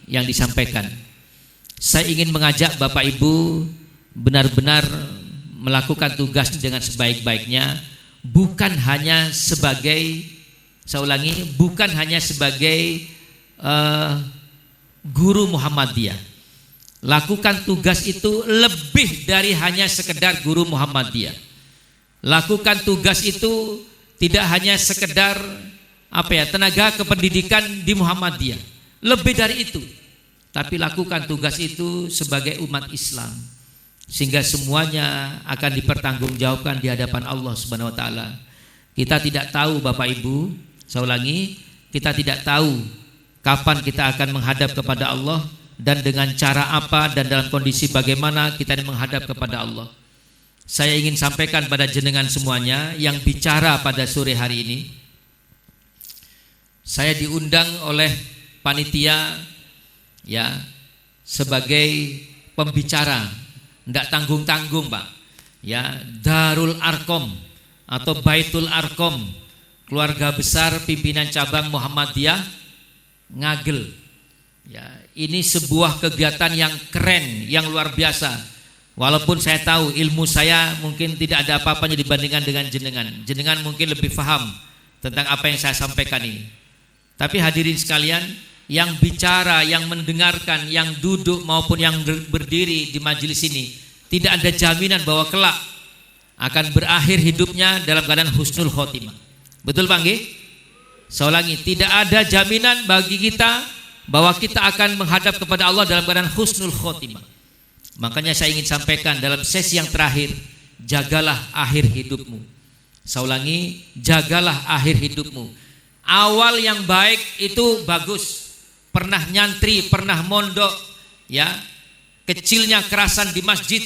yang disampaikan. Saya ingin mengajak Bapak Ibu benar-benar melakukan tugas dengan sebaik-baiknya, bukan hanya sebagai, saya ulangi, bukan hanya sebagai guru Muhammadiyah. Lakukan tugas itu lebih dari hanya sekedar guru Muhammadiyah. Lakukan tugas itu tidak hanya sekedar tenaga kependidikan di Muhammadiyah. Lebih dari itu. Tapi lakukan tugas itu sebagai umat Islam, sehingga semuanya akan dipertanggungjawabkan di hadapan Allah Subhanahu wa taala. Kita tidak tahu Bapak Ibu, saya ulangi, kita tidak tahu kapan kita akan menghadap kepada Allah dan dengan cara apa dan dalam kondisi bagaimana kita menghadap kepada Allah. Saya ingin sampaikan pada jenengan semuanya yang bicara pada sore hari ini. Saya diundang oleh panitia sebagai pembicara, tidak tanggung-tanggung Pak. Darul Arkom atau Baitul Arkom, keluarga besar pimpinan cabang Muhammadiyah Ngagel. Ini sebuah kegiatan yang keren, yang luar biasa. Walaupun saya tahu ilmu saya mungkin tidak ada apa-apanya dibandingkan dengan jenengan. Jenengan mungkin lebih paham tentang apa yang saya sampaikan ini. Tapi hadirin sekalian, yang bicara, yang mendengarkan, yang duduk maupun yang berdiri di majelis ini, tidak ada jaminan bahwa kelak akan berakhir hidupnya dalam keadaan husnul khotimah. Betul Pak nggih? Saya ulangi, tidak ada jaminan bagi kita bahwa kita akan menghadap kepada Allah dalam keadaan husnul khotimah. Makanya saya ingin sampaikan dalam sesi yang terakhir, jagalah akhir hidupmu. Saya ulangi, jagalah akhir hidupmu. Awal yang baik itu bagus. Pernah nyantri, pernah mondok, kecilnya kerasan di masjid,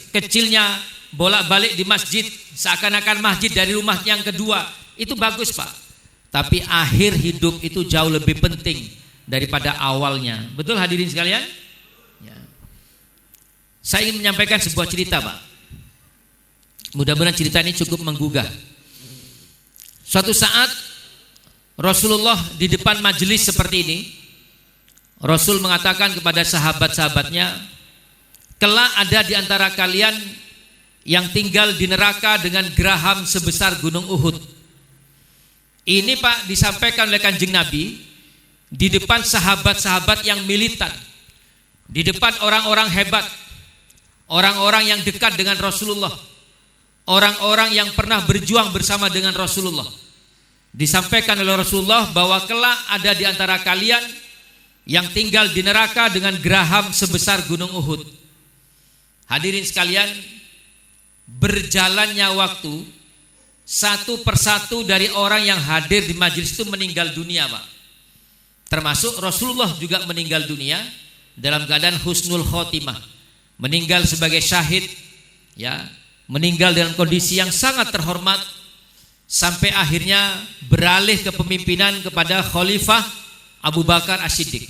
kecilnya bolak-balik di masjid, seakan-akan masjid dari rumah yang kedua, itu bagus Pak. Tapi akhir hidup itu jauh lebih penting daripada awalnya. Betul hadirin sekalian? Saya ingin menyampaikan sebuah cerita Pak. Mudah-mudahan cerita ini cukup menggugah. Suatu saat Rasulullah di depan majelis seperti ini, Rasul mengatakan kepada sahabat-sahabatnya, kelak ada di antara kalian yang tinggal di neraka dengan geraham sebesar gunung Uhud. Ini Pak disampaikan oleh Kanjeng Nabi di depan sahabat-sahabat yang militan, di depan orang-orang hebat, orang-orang yang dekat dengan Rasulullah, orang-orang yang pernah berjuang bersama dengan Rasulullah. Disampaikan oleh Rasulullah bahwa kelak ada di antara kalian yang tinggal di neraka dengan geraham sebesar gunung Uhud. Hadirin sekalian, berjalannya waktu, satu persatu dari orang yang hadir di majelis itu meninggal dunia Pak. Termasuk Rasulullah juga meninggal dunia dalam keadaan husnul khotimah, meninggal sebagai syahid, meninggal dalam kondisi yang sangat terhormat, sampai akhirnya beralih kepemimpinan kepada Khalifah Abu Bakar As-Siddiq.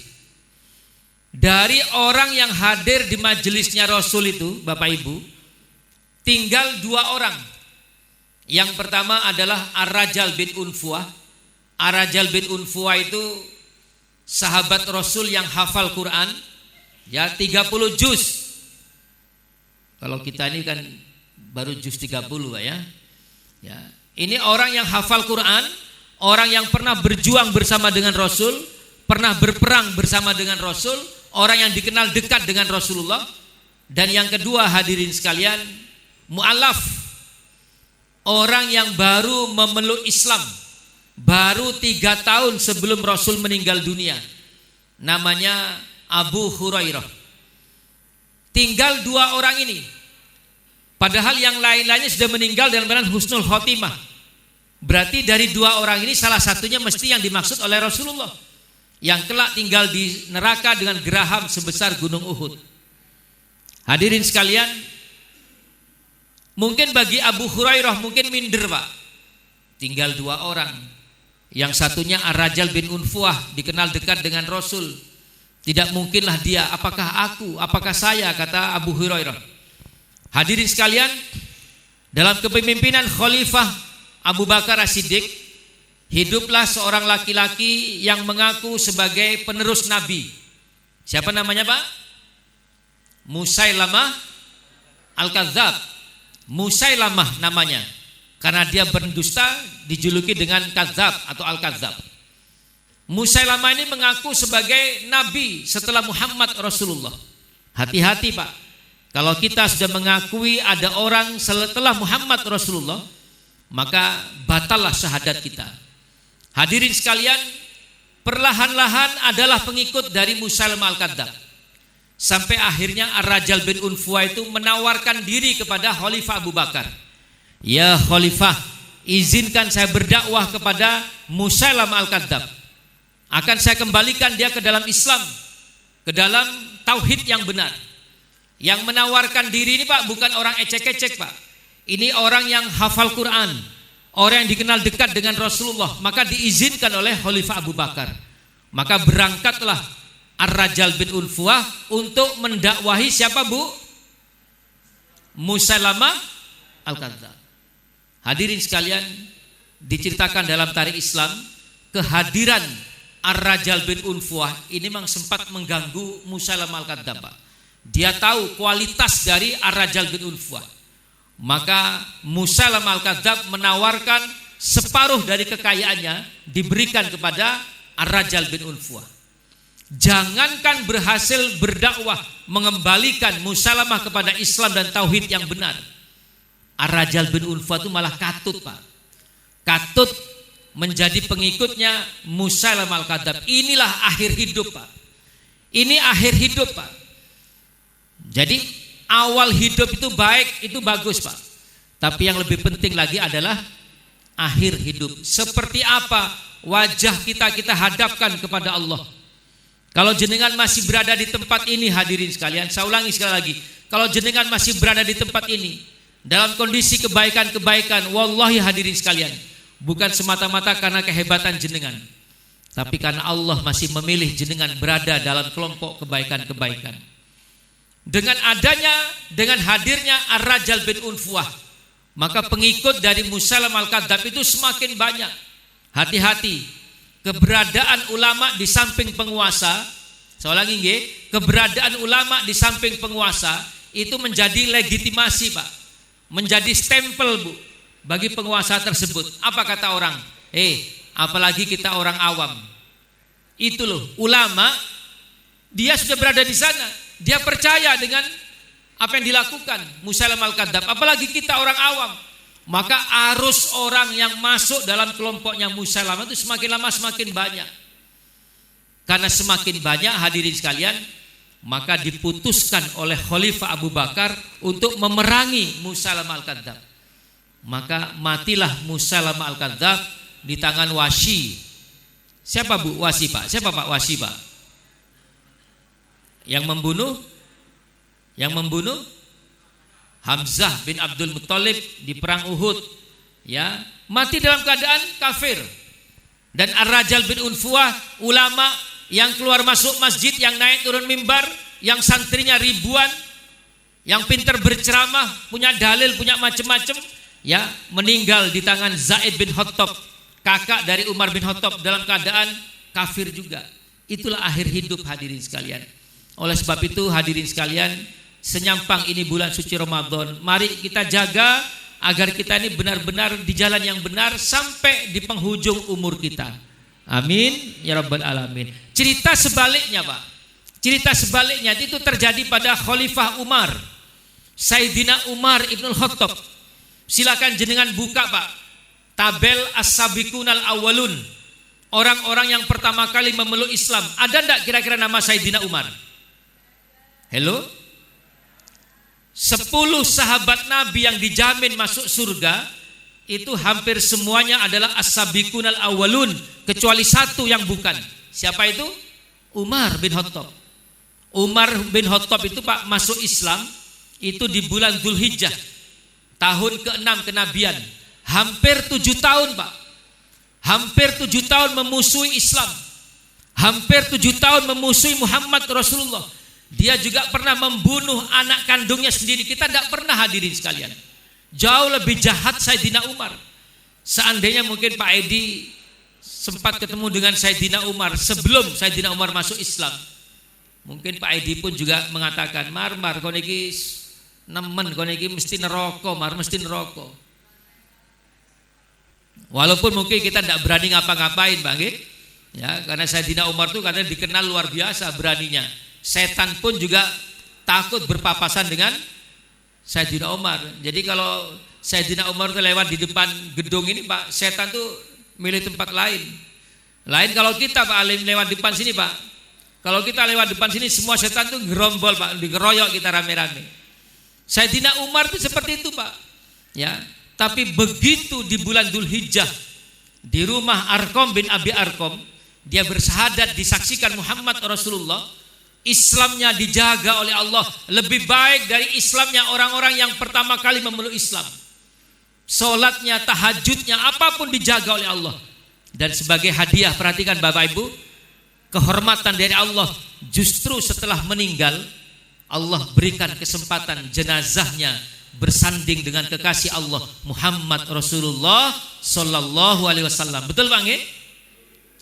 Dari orang yang hadir di majelisnya Rasul itu, Bapak Ibu, tinggal 2 orang. Yang pertama adalah Ar-Rajal bin Unfuah. Ar-Rajal bin Unfuah itu sahabat Rasul yang hafal Quran, 30 juz. Kalau kita ini kan baru juz 30 Pak ya. Ini orang yang hafal Quran, orang yang pernah berjuang bersama dengan Rasul, pernah berperang bersama dengan Rasul, orang yang dikenal dekat dengan Rasulullah. Dan yang kedua hadirin sekalian, mu'alaf, orang yang baru memeluk Islam, baru 3 tahun sebelum Rasul meninggal dunia, namanya Abu Hurairah. Tinggal 2 orang ini, padahal yang lain-lainnya sudah meninggal dalam keadaan husnul khotimah. Berarti dari 2 orang ini salah satunya mesti yang dimaksud oleh Rasulullah, yang kelak tinggal di neraka dengan geraham sebesar gunung Uhud. Hadirin sekalian, mungkin bagi Abu Hurairah mungkin minder Pak. Tinggal 2 orang. Yang satunya Ar-Rajal bin Unfuah, dikenal dekat dengan Rasul. Tidak mungkinlah dia, apakah aku, apakah saya, kata Abu Hurairah. Hadirin sekalian, dalam kepemimpinan Khalifah Abu Bakar As-Siddiq, hiduplah seorang laki-laki yang mengaku sebagai penerus Nabi. Siapa namanya Pak? Musailamah Al-Kadzab. Musailamah namanya, karena dia berdusta dijuluki dengan Kadzab atau Al-Kadzab. Musailamah ini mengaku sebagai Nabi setelah Muhammad Rasulullah. Hati-hati Pak, kalau kita sudah mengakui ada orang setelah Muhammad Rasulullah, maka batallah syahadat kita. Hadirin sekalian, perlahan-lahan adalah pengikut dari Musailamah Al-Kadzab. Sampai akhirnya Ar-Rajal bin Unfuah itu menawarkan diri kepada Khalifah Abu Bakar. Ya Khalifah, izinkan saya berdakwah kepada Musailamah Al-Kadzab. Akan saya kembalikan dia ke dalam Islam, ke dalam tauhid yang benar. Yang menawarkan diri ini Pak bukan orang ecek-ecek Pak. Ini orang yang hafal Quran, orang yang dikenal dekat dengan Rasulullah. Maka diizinkan oleh Khalifah Abu Bakar. Maka berangkatlah Ar-Rajal bin Unfuah untuk mendakwahi siapa Bu? Musailamah Al-Kadzab. Hadirin sekalian, diceritakan dalam tarikh Islam, kehadiran Ar-Rajal bin Unfuah ini memang sempat mengganggu Musailamah Al-Kadzab. Dia tahu kualitas dari Ar-Rajal bin Unfuah. Maka Musailamah Al-Kadzab menawarkan separuh dari kekayaannya diberikan kepada Ar-Rajal bin Unfuah. Jangankan berhasil berdakwah mengembalikan Musailamah kepada Islam dan tauhid yang benar, Ar-Rajal bin Unfuah itu malah katut Pak. Katut menjadi pengikutnya Musailamah Al-Kadzab. Inilah akhir hidup Pak. Ini akhir hidup Pak. Jadi awal hidup itu baik, itu bagus Pak. Tapi yang lebih penting lagi adalah akhir hidup. Seperti apa wajah kita hadapkan kepada Allah. Kalau jenengan masih berada di tempat ini hadirin sekalian, saya ulangi sekali lagi. Kalau jenengan masih berada di tempat ini dalam kondisi kebaikan-kebaikan, wallahi hadirin sekalian, bukan semata-mata karena kehebatan jenengan, tapi karena Allah masih memilih jenengan berada dalam kelompok kebaikan-kebaikan. Dengan hadirnya Ar-Rajal bin Unfuah, maka pengikut dari Musailamah Al-Kadzab itu semakin banyak. Hati-hati. Keberadaan ulama di samping penguasa, saya ulangi nggih, keberadaan ulama di samping penguasa itu menjadi legitimasi Pak, menjadi stempel Bu bagi penguasa tersebut. Apa kata orang? Apalagi kita orang awam. Itu loh, ulama dia sudah berada di sana, dia percaya dengan apa yang dilakukan Musailamah Al-Kadzab, apalagi kita orang awam. Maka arus orang yang masuk dalam kelompoknya Musailamah itu semakin lama semakin banyak. Karena semakin banyak hadirin sekalian, maka diputuskan oleh Khalifah Abu Bakar untuk memerangi Musailamah Al-Kadzab. Maka matilah Musailamah Al-Kadzab di tangan Wasyi. Siapa Bu? Wasyi Pak. Siapa Pak Wasyi Pak? Yang membunuh Hamzah bin Abdul Muttalib di perang Uhud, ya, mati dalam keadaan kafir. Dan Ar-Rajal bin Unfuah, ulama yang keluar masuk masjid, yang naik turun mimbar, yang santrinya ribuan, yang pintar berceramah, punya dalil, punya macam-macam, ya, meninggal di tangan Zaid bin Khattab, kakak dari Umar bin Khattab, dalam keadaan kafir juga. Itulah akhir hidup hadirin sekalian. Oleh sebab itu hadirin sekalian, senyampang ini bulan suci Ramadan, mari kita jaga agar kita ini benar-benar di jalan yang benar sampai di penghujung umur kita. Amin ya rabbal alamin. Cerita sebaliknya Pak, cerita sebaliknya itu terjadi pada Khalifah Umar, Sayyidina Umar Ibnul Khattab. Silakan jenengan buka Pak, tabel As-Sabiqunal Awwalun, orang-orang yang pertama kali memeluk Islam. Ada enggak kira-kira nama Sayyidina Umar? Hello? 10 sahabat Nabi yang dijamin masuk surga itu hampir semuanya adalah as-sabiqunal awwalun, kecuali satu yang bukan. Siapa itu? Umar bin Khattab. Umar bin Khattab itu Pak masuk Islam itu di bulan Dzulhijjah, tahun ke-6 kenabian. hampir 7 tahun Pak. Hampir 7 tahun memusuhi Islam. Hampir 7 tahun memusuhi Muhammad Rasulullah. Dia juga pernah membunuh anak kandungnya sendiri. Kita tidak pernah, hadirin sekalian. Jauh lebih jahat Sayyidina Umar. Seandainya mungkin Pak Edi sempat ketemu dengan Sayyidina Umar sebelum Sayyidina Umar masuk Islam, mungkin Pak Edi pun juga mengatakan, Mar kau niki nemen, kau niki mesti neraka, Mar mesti neraka. Walaupun mungkin kita tidak berani ngapa-ngapain, Bang, ya, karena Sayyidina Umar itu katanya dikenal luar biasa beraninya. Setan pun juga takut berpapasan dengan Sayyidina Umar. Jadi kalau Sayyidina Umar itu lewat di depan gedung ini, Pak, setan tuh milih tempat lain. Lain kalau kita, Pak Alim, lewat depan sini, Pak. Kalau kita lewat depan sini, semua setan tuh gerombol, Pak, digeroyok kita rame-rame. Sayyidina Umar itu seperti itu, Pak. Ya, tapi begitu di bulan Dzulhijjah di rumah Arqam bin Abi Arqam, dia bersyahadat disaksikan Muhammad Rasulullah, Islamnya dijaga oleh Allah lebih baik dari Islamnya orang-orang yang pertama kali memeluk Islam. Solatnya, tahajudnya, apapun dijaga oleh Allah. Dan sebagai hadiah, perhatikan Bapak Ibu, kehormatan dari Allah, justru setelah meninggal Allah berikan kesempatan jenazahnya bersanding dengan kekasih Allah Muhammad Rasulullah Sallallahu Alaihi Wasallam. Betul Bang?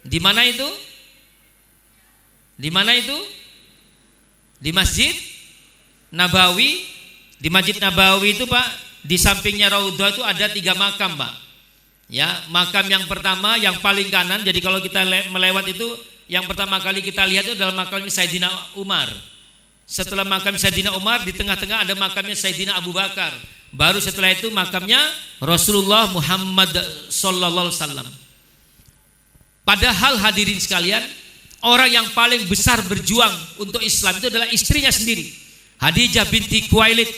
Di mana itu? Di mana itu? Di Masjid Nabawi. Di Masjid Nabawi itu, Pak, di sampingnya Raudhah itu ada 3 makam, Pak. Ya, makam yang pertama yang paling kanan. Jadi kalau kita melewat itu, yang pertama kali kita lihat itu adalah makamnya Sayyidina Umar. Setelah makam Sayyidina Umar, di tengah-tengah ada makamnya Sayyidina Abu Bakar. Baru setelah itu makamnya Rasulullah Muhammad sallallahu alaihi wasallam. Padahal hadirin sekalian, orang yang paling besar berjuang untuk Islam itu adalah istrinya sendiri, Khadijah binti Khuwailid.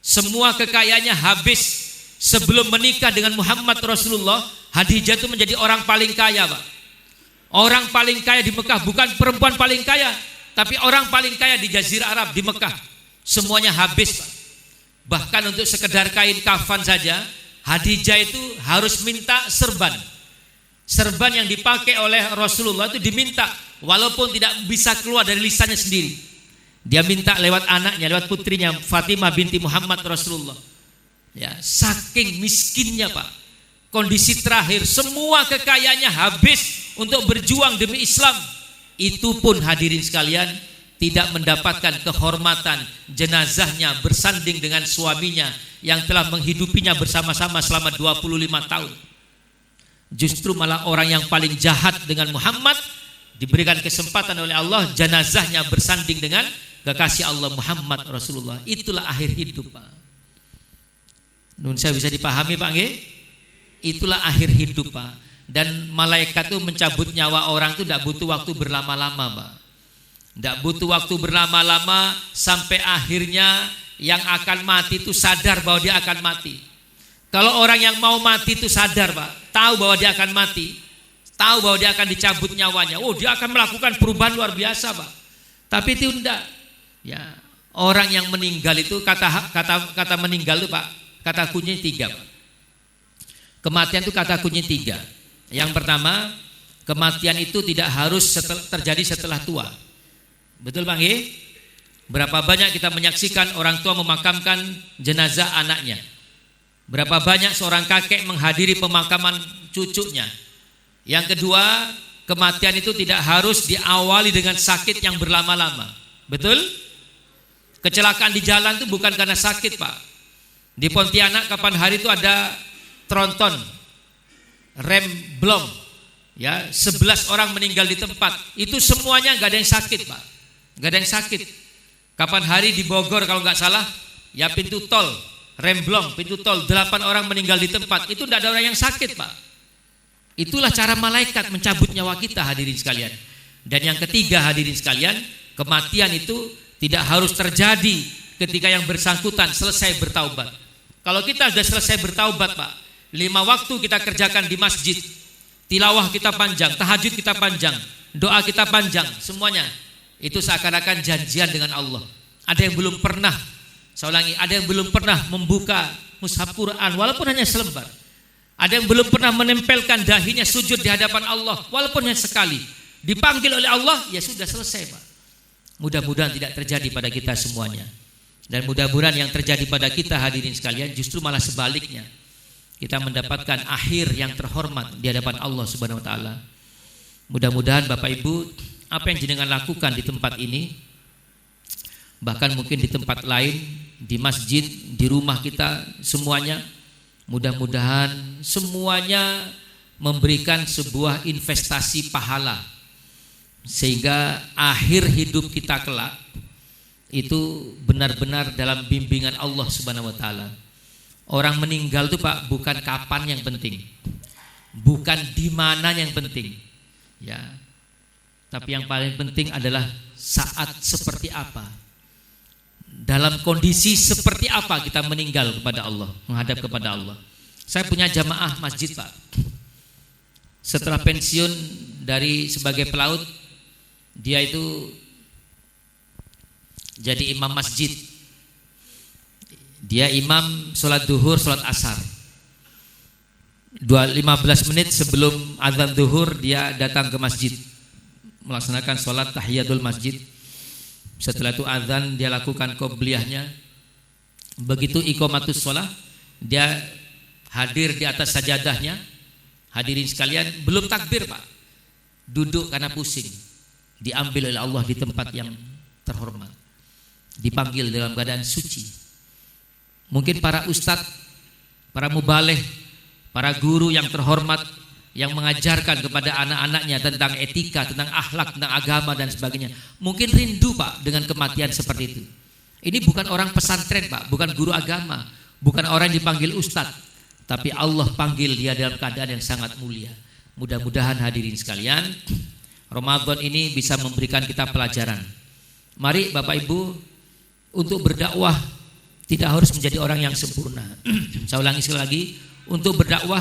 Semua kekayaannya habis sebelum menikah dengan Muhammad Rasulullah. Khadijah itu menjadi orang paling kaya, Pak. Orang paling kaya di Mekah, bukan perempuan paling kaya, tapi orang paling kaya di Jazirah Arab, di Mekah. Semuanya habis, Pak. Bahkan untuk sekedar kain kafan saja, Khadijah itu harus minta serban. Serban yang dipakai oleh Rasulullah itu diminta, walaupun tidak bisa keluar dari lisannya sendiri. Dia minta lewat anaknya, lewat putrinya Fatimah binti Muhammad Rasulullah. Ya, saking miskinnya, Pak. Kondisi terakhir, semua kekayaannya habis untuk berjuang demi Islam. Itu pun hadirin sekalian tidak mendapatkan kehormatan jenazahnya bersanding dengan suaminya yang telah menghidupinya bersama-sama selama 25 tahun. Justru malah orang yang paling jahat dengan Muhammad diberikan kesempatan oleh Allah, jenazahnya bersanding dengan kekasih Allah Muhammad Rasulullah. Itulah akhir hidup, Pak. Nun saya bisa dipahami, Pak, nggih? Itulah akhir hidup, Pak. Dan malaikat itu mencabut nyawa orang itu tidak butuh waktu berlama-lama, Pak. Tidak butuh waktu berlama-lama sampai akhirnya yang akan mati itu sadar bahwa dia akan mati. Kalau orang yang mau mati itu sadar, Pak, tahu bahwa dia akan mati, tahu bahwa dia akan dicabut nyawanya, oh, dia akan melakukan perubahan luar biasa, Pak. Tapi itu enggak. Ya, orang yang meninggal itu kata meninggal itu, Pak, kata kuncinya 3, Pak. Kematian itu kata kuncinya 3. Yang pertama, kematian itu tidak harus terjadi setelah tua. Betul, Bang? Berapa banyak kita menyaksikan orang tua memakamkan jenazah anaknya? Berapa banyak seorang kakek menghadiri pemakaman cucunya? Yang kedua, kematian itu tidak harus diawali dengan sakit yang berlama-lama. Betul? Kecelakaan di jalan itu bukan karena sakit, Pak. Di Pontianak kapan hari itu ada tronton, rem blong, ya, 11 orang meninggal di tempat. Itu semuanya gak ada yang sakit, Pak. Gak ada yang sakit. Kapan hari di Bogor kalau gak salah, ya, pintu tol, rem blong, pintu tol, 8 orang meninggal di tempat. Itu tidak ada orang yang sakit, Pak. Itulah cara malaikat mencabut nyawa kita, hadirin sekalian. Dan yang ketiga, hadirin sekalian, kematian itu tidak harus terjadi ketika yang bersangkutan selesai bertaubat. Kalau kita sudah selesai bertaubat, Pak, 5 waktu kita kerjakan di masjid, tilawah kita panjang, tahajud kita panjang, doa kita panjang, semuanya itu seakan-akan janjian dengan Allah. Ada yang belum pernah, saya ulangi, ada yang belum pernah membuka mushaf Quran walaupun hanya selembar. Ada yang belum pernah menempelkan dahinya sujud di hadapan Allah, walaupun hanya sekali. Dipanggil oleh Allah, ya sudah selesai, Pak. Mudah-mudahan tidak terjadi pada kita semuanya. Dan mudah-mudahan yang terjadi pada kita hadirin sekalian justru malah sebaliknya. Kita mendapatkan akhir yang terhormat di hadapan Allah Subhanahu wa taala. Mudah-mudahan Bapak Ibu, apa yang jenengan lakukan di tempat ini, bahkan mungkin di tempat lain, di masjid, di rumah kita semuanya, mudah-mudahan semuanya memberikan sebuah investasi pahala, sehingga akhir hidup kita kelak itu benar-benar dalam bimbingan Allah Subhanahu wa taala. Orang meninggal itu Pak, bukan kapan yang penting, bukan di mana yang penting, ya. Tapi yang paling penting adalah saat seperti apa, dalam kondisi seperti apa kita meninggal kepada Allah, menghadap kepada Allah. Saya punya jamaah masjid, Pak. Setelah pensiun dari sebagai pelaut, dia itu jadi imam masjid. Dia imam sholat duhur, sholat asar. 15 menit sebelum azan duhur dia datang ke masjid, melaksanakan sholat tahiyatul masjid. Setelah itu azan, dia lakukan qobliyahnya. Begitu iqamatus sholat, dia hadir di atas sajadahnya. Hadirin sekalian, belum takbir Pak, duduk karena pusing. Diambil oleh Allah di tempat yang terhormat, dipanggil dalam keadaan suci. Mungkin para ustadz, para mubaleh, para guru yang terhormat yang mengajarkan kepada anak-anaknya tentang etika, tentang akhlak, tentang agama dan sebagainya, mungkin rindu Pak dengan kematian seperti itu. Ini bukan orang pesantren Pak, bukan guru agama, bukan orang yang dipanggil ustadz, tapi Allah panggil dia dalam keadaan yang sangat mulia. Mudah-mudahan hadirin sekalian, Ramadan ini bisa memberikan kita pelajaran. Mari Bapak Ibu, untuk berdakwah tidak harus menjadi orang yang sempurna. Saya ulangi sekali lagi, untuk berdakwah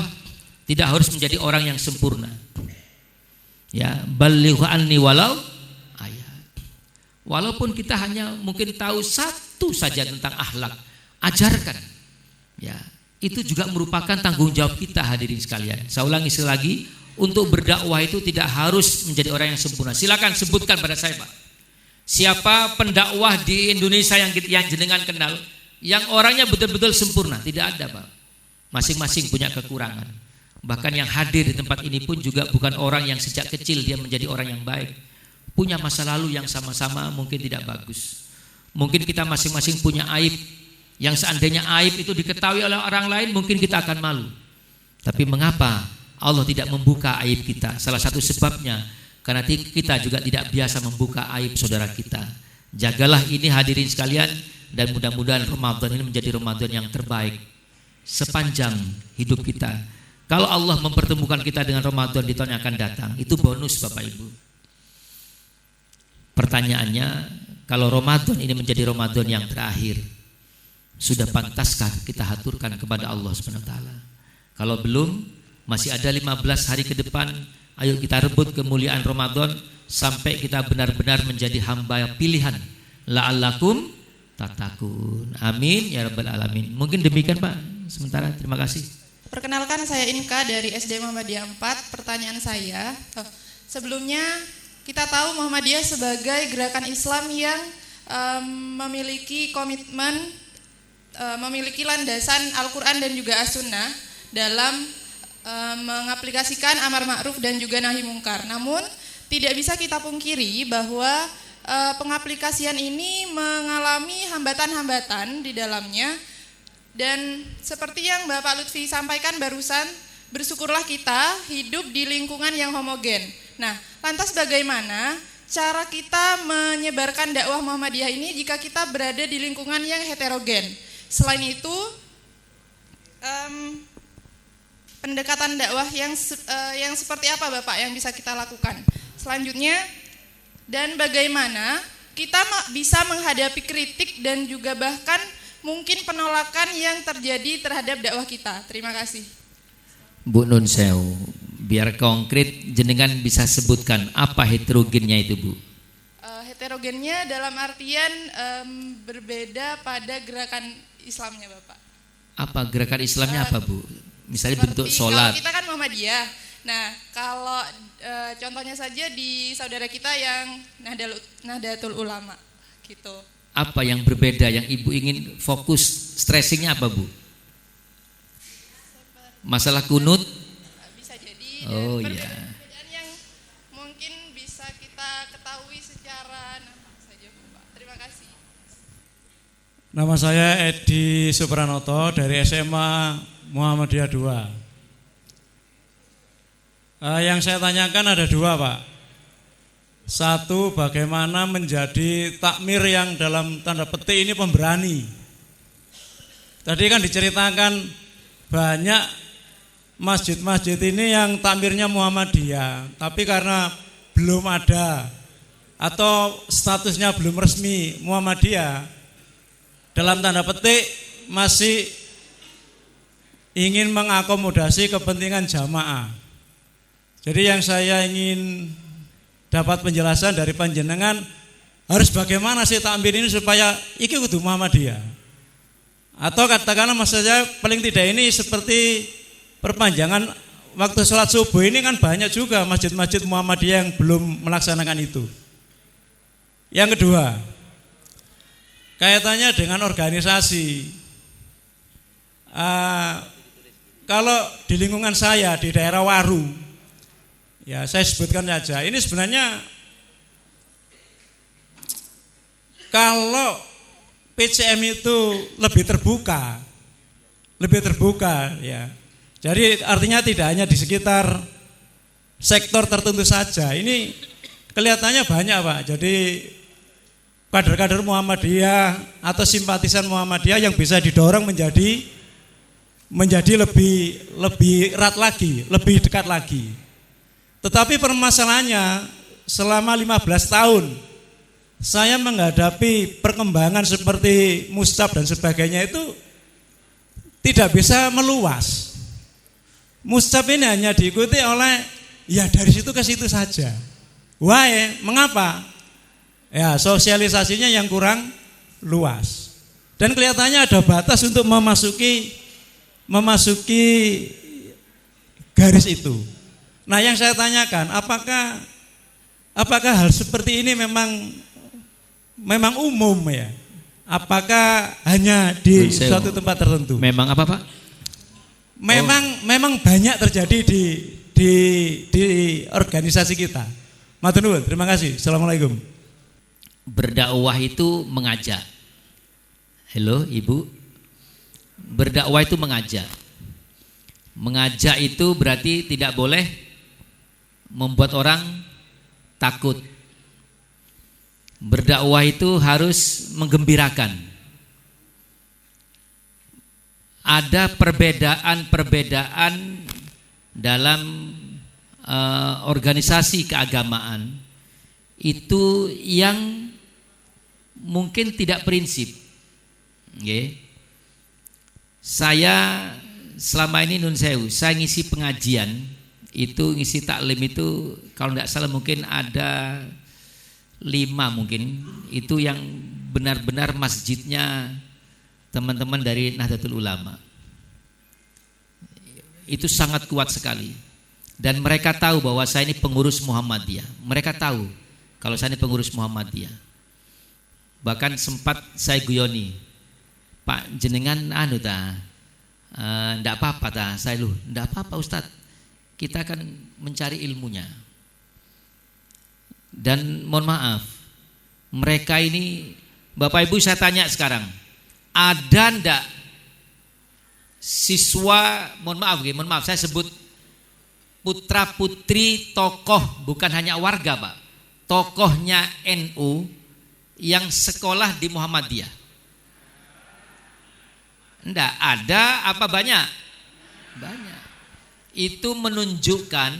tidak harus menjadi orang yang sempurna. Ya, balighu anni walau ayat. Walaupun kita hanya mungkin tahu satu saja tentang akhlak, ajarkan. Ya, itu juga merupakan tanggung jawab kita hadirin sekalian. Saya ulangi sekali lagi, untuk berdakwah itu tidak harus menjadi orang yang sempurna. Silakan sebutkan pada saya Pak, siapa pendakwah di Indonesia yang jenengan kenal yang orangnya betul-betul sempurna? Tidak ada Pak. Masing-masing punya kekurangan. Bahkan yang hadir di tempat ini pun juga bukan orang yang sejak kecil dia menjadi orang yang baik. Punya masa lalu yang sama-sama mungkin tidak bagus. Mungkin kita masing-masing punya aib, yang seandainya aib itu diketahui oleh orang lain mungkin kita akan malu. Tapi mengapa Allah tidak membuka aib kita? Salah satu sebabnya karena kita juga tidak biasa membuka aib saudara kita. Jagalah ini hadirin sekalian, dan mudah-mudahan Ramadan ini menjadi Ramadan yang terbaik sepanjang hidup kita. Kalau Allah mempertemukan kita dengan Ramadan di tahun yang akan datang, itu bonus Bapak Ibu. Pertanyaannya, kalau Ramadan ini menjadi Ramadan yang terakhir, sudah pantaskah kita haturkan kepada Allah Subhanahu wa taala? Kalau belum, masih ada 15 hari ke depan. Ayo kita rebut kemuliaan Ramadan sampai kita benar-benar menjadi hamba pilihan. La'allakum tatakun. Amin ya rabbal alamin. Mungkin demikian Pak sementara. Terima kasih. Perkenalkan, saya Inka dari SD Muhammadiyah 4. Pertanyaan saya, sebelumnya kita tahu Muhammadiyah sebagai gerakan Islam yang memiliki komitmen, memiliki landasan Al-Quran dan juga As-Sunnah dalam mengaplikasikan amar ma'ruf dan juga nahi mungkar. Namun tidak bisa kita pungkiri bahwa pengaplikasian ini mengalami hambatan-hambatan di dalamnya. Dan seperti yang Bapak Lutfi sampaikan barusan, bersyukurlah kita hidup di lingkungan yang homogen. Nah, lantas bagaimana cara kita menyebarkan dakwah Muhammadiyah ini jika kita berada di lingkungan yang heterogen? Selain itu, pendekatan dakwah yang seperti apa Bapak yang bisa kita lakukan? Selanjutnya, dan bagaimana kita bisa menghadapi kritik dan juga bahkan mungkin penolakan yang terjadi terhadap dakwah kita. Terima kasih. Bu Nun Sewu, biar konkret jenengan bisa sebutkan apa heterogennya itu Bu? Heterogennya dalam artian berbeda pada gerakan Islamnya Bapak. Apa gerakan Islamnya apa Bu? Misalnya Seperti bentuk sholat. kalau kita kan Muhammadiyah. Nah, kalau contohnya saja di saudara kita yang Nahdlatul Ulama gitu. Apa yang berbeda yang Ibu ingin fokus stressingnya apa, Bu? Masalah kunut? Bisa jadi. Oh dan iya. perbedaan yang mungkin bisa kita ketahui secara nampak saja, Pak. Terima kasih. Nama saya Edi Supranoto dari SMA Muhammadiyah 2. Yang saya tanyakan ada 2, Pak. Satu, bagaimana menjadi takmir yang dalam tanda petik ini pemberani. Tadi kan diceritakan banyak masjid-masjid ini yang takmirnya Muhammadiyah, tapi karena belum ada atau statusnya belum resmi Muhammadiyah, dalam tanda petik masih ingin mengakomodasi kepentingan jamaah. Jadi yang saya ingin dapat penjelasan dari panjenengan, harus bagaimana sih takmir ini supaya iki kudu Muhammadiyah. Atau katakanlah maksudnya paling tidak ini seperti perpanjangan waktu sholat subuh ini kan banyak juga masjid-masjid Muhammadiyah yang belum melaksanakan itu. Yang kedua, kaitannya dengan organisasi. Kalau di lingkungan saya di daerah Waru, ya saya sebutkan saja, ini sebenarnya kalau PCM itu lebih terbuka ya. Jadi artinya tidak hanya di sekitar sektor tertentu saja. Ini kelihatannya banyak, Pak. Jadi kader-kader Muhammadiyah atau simpatisan Muhammadiyah yang bisa didorong menjadi lebih erat lagi, lebih dekat lagi. Tetapi permasalahannya selama 15 tahun saya menghadapi perkembangan seperti Mustab dan sebagainya itu tidak bisa meluas. Mustab ini hanya diikuti oleh ya dari situ ke situ saja. Why? Mengapa? Ya sosialisasinya yang kurang luas. Dan kelihatannya ada batas untuk memasuki garis itu. Nah, yang saya tanyakan, apakah hal seperti ini memang umum ya? Apakah hanya di suatu tempat tertentu? Memang apa, Pak? Memang banyak terjadi di organisasi kita. Matur nuwun, terima kasih. Assalamualaikum. Berdakwah itu mengajak. Halo, Ibu. Berdakwah itu mengajak. Mengajak itu berarti tidak boleh membuat orang takut. Berdakwah itu harus menggembirakan. Ada perbedaan-perbedaan dalam organisasi keagamaan itu yang mungkin tidak prinsip. Okay. Saya selama ini nun sewu, saya ngisi pengajian itu, ngisi taklim itu kalau tidak salah mungkin ada 5 mungkin itu yang benar-benar masjidnya teman-teman dari Nahdlatul Ulama. Itu sangat kuat sekali. Dan mereka tahu bahwa saya ini pengurus Muhammadiyah. Mereka tahu kalau saya ini pengurus Muhammadiyah. Bahkan sempat saya guyoni, Pak jenengan ndak apa-apa ta. Saya ndak apa-apa Ustadz. Kita akan mencari ilmunya. Dan mohon maaf, mereka ini Bapak Ibu saya tanya sekarang, ada ndak siswa, mohon maaf saya sebut putra putri tokoh, bukan hanya warga Pak, tokohnya NU yang sekolah di Muhammadiyah? Enggak ada apa banyak? Banyak. Itu menunjukkan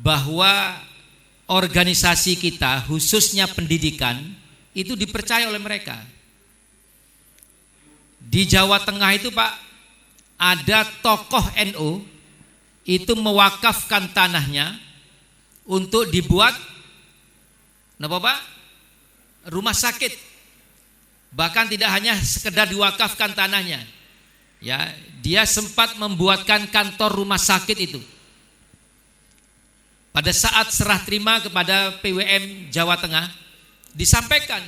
bahwa organisasi kita khususnya pendidikan itu dipercaya oleh mereka. Di Jawa Tengah itu Pak, ada tokoh NU itu mewakafkan tanahnya untuk dibuat apa Pak? Rumah sakit. Bahkan tidak hanya sekedar diwakafkan tanahnya, Ya, dia sempat membuatkan kantor rumah sakit itu. Pada saat serah terima kepada PWM Jawa Tengah, disampaikan,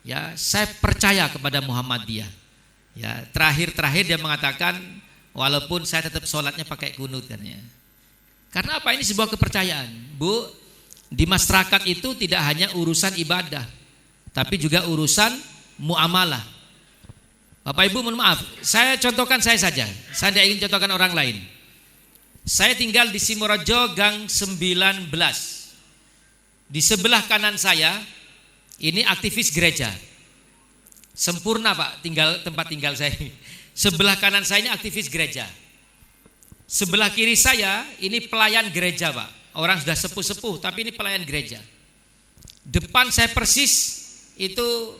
ya, saya percaya kepada Muhammadiyah. Ya, terakhir dia mengatakan, walaupun saya tetap sholatnya pakai kunut katanya. Karena apa? Ini sebuah kepercayaan, Bu. Di masyarakat itu tidak hanya urusan ibadah, tapi juga urusan muamalah. Bapak Ibu, mohon maaf, saya contohkan saya saja. Saya tidak ingin contohkan orang lain. Saya tinggal di Simorejo Gang 19. Di sebelah kanan saya ini aktivis gereja. Sempurna Pak, tempat tinggal saya. Sebelah kanan saya ini aktivis gereja. Sebelah kiri saya ini pelayan gereja Pak. Orang sudah sepuh-sepuh tapi ini pelayan gereja. Depan saya persis itu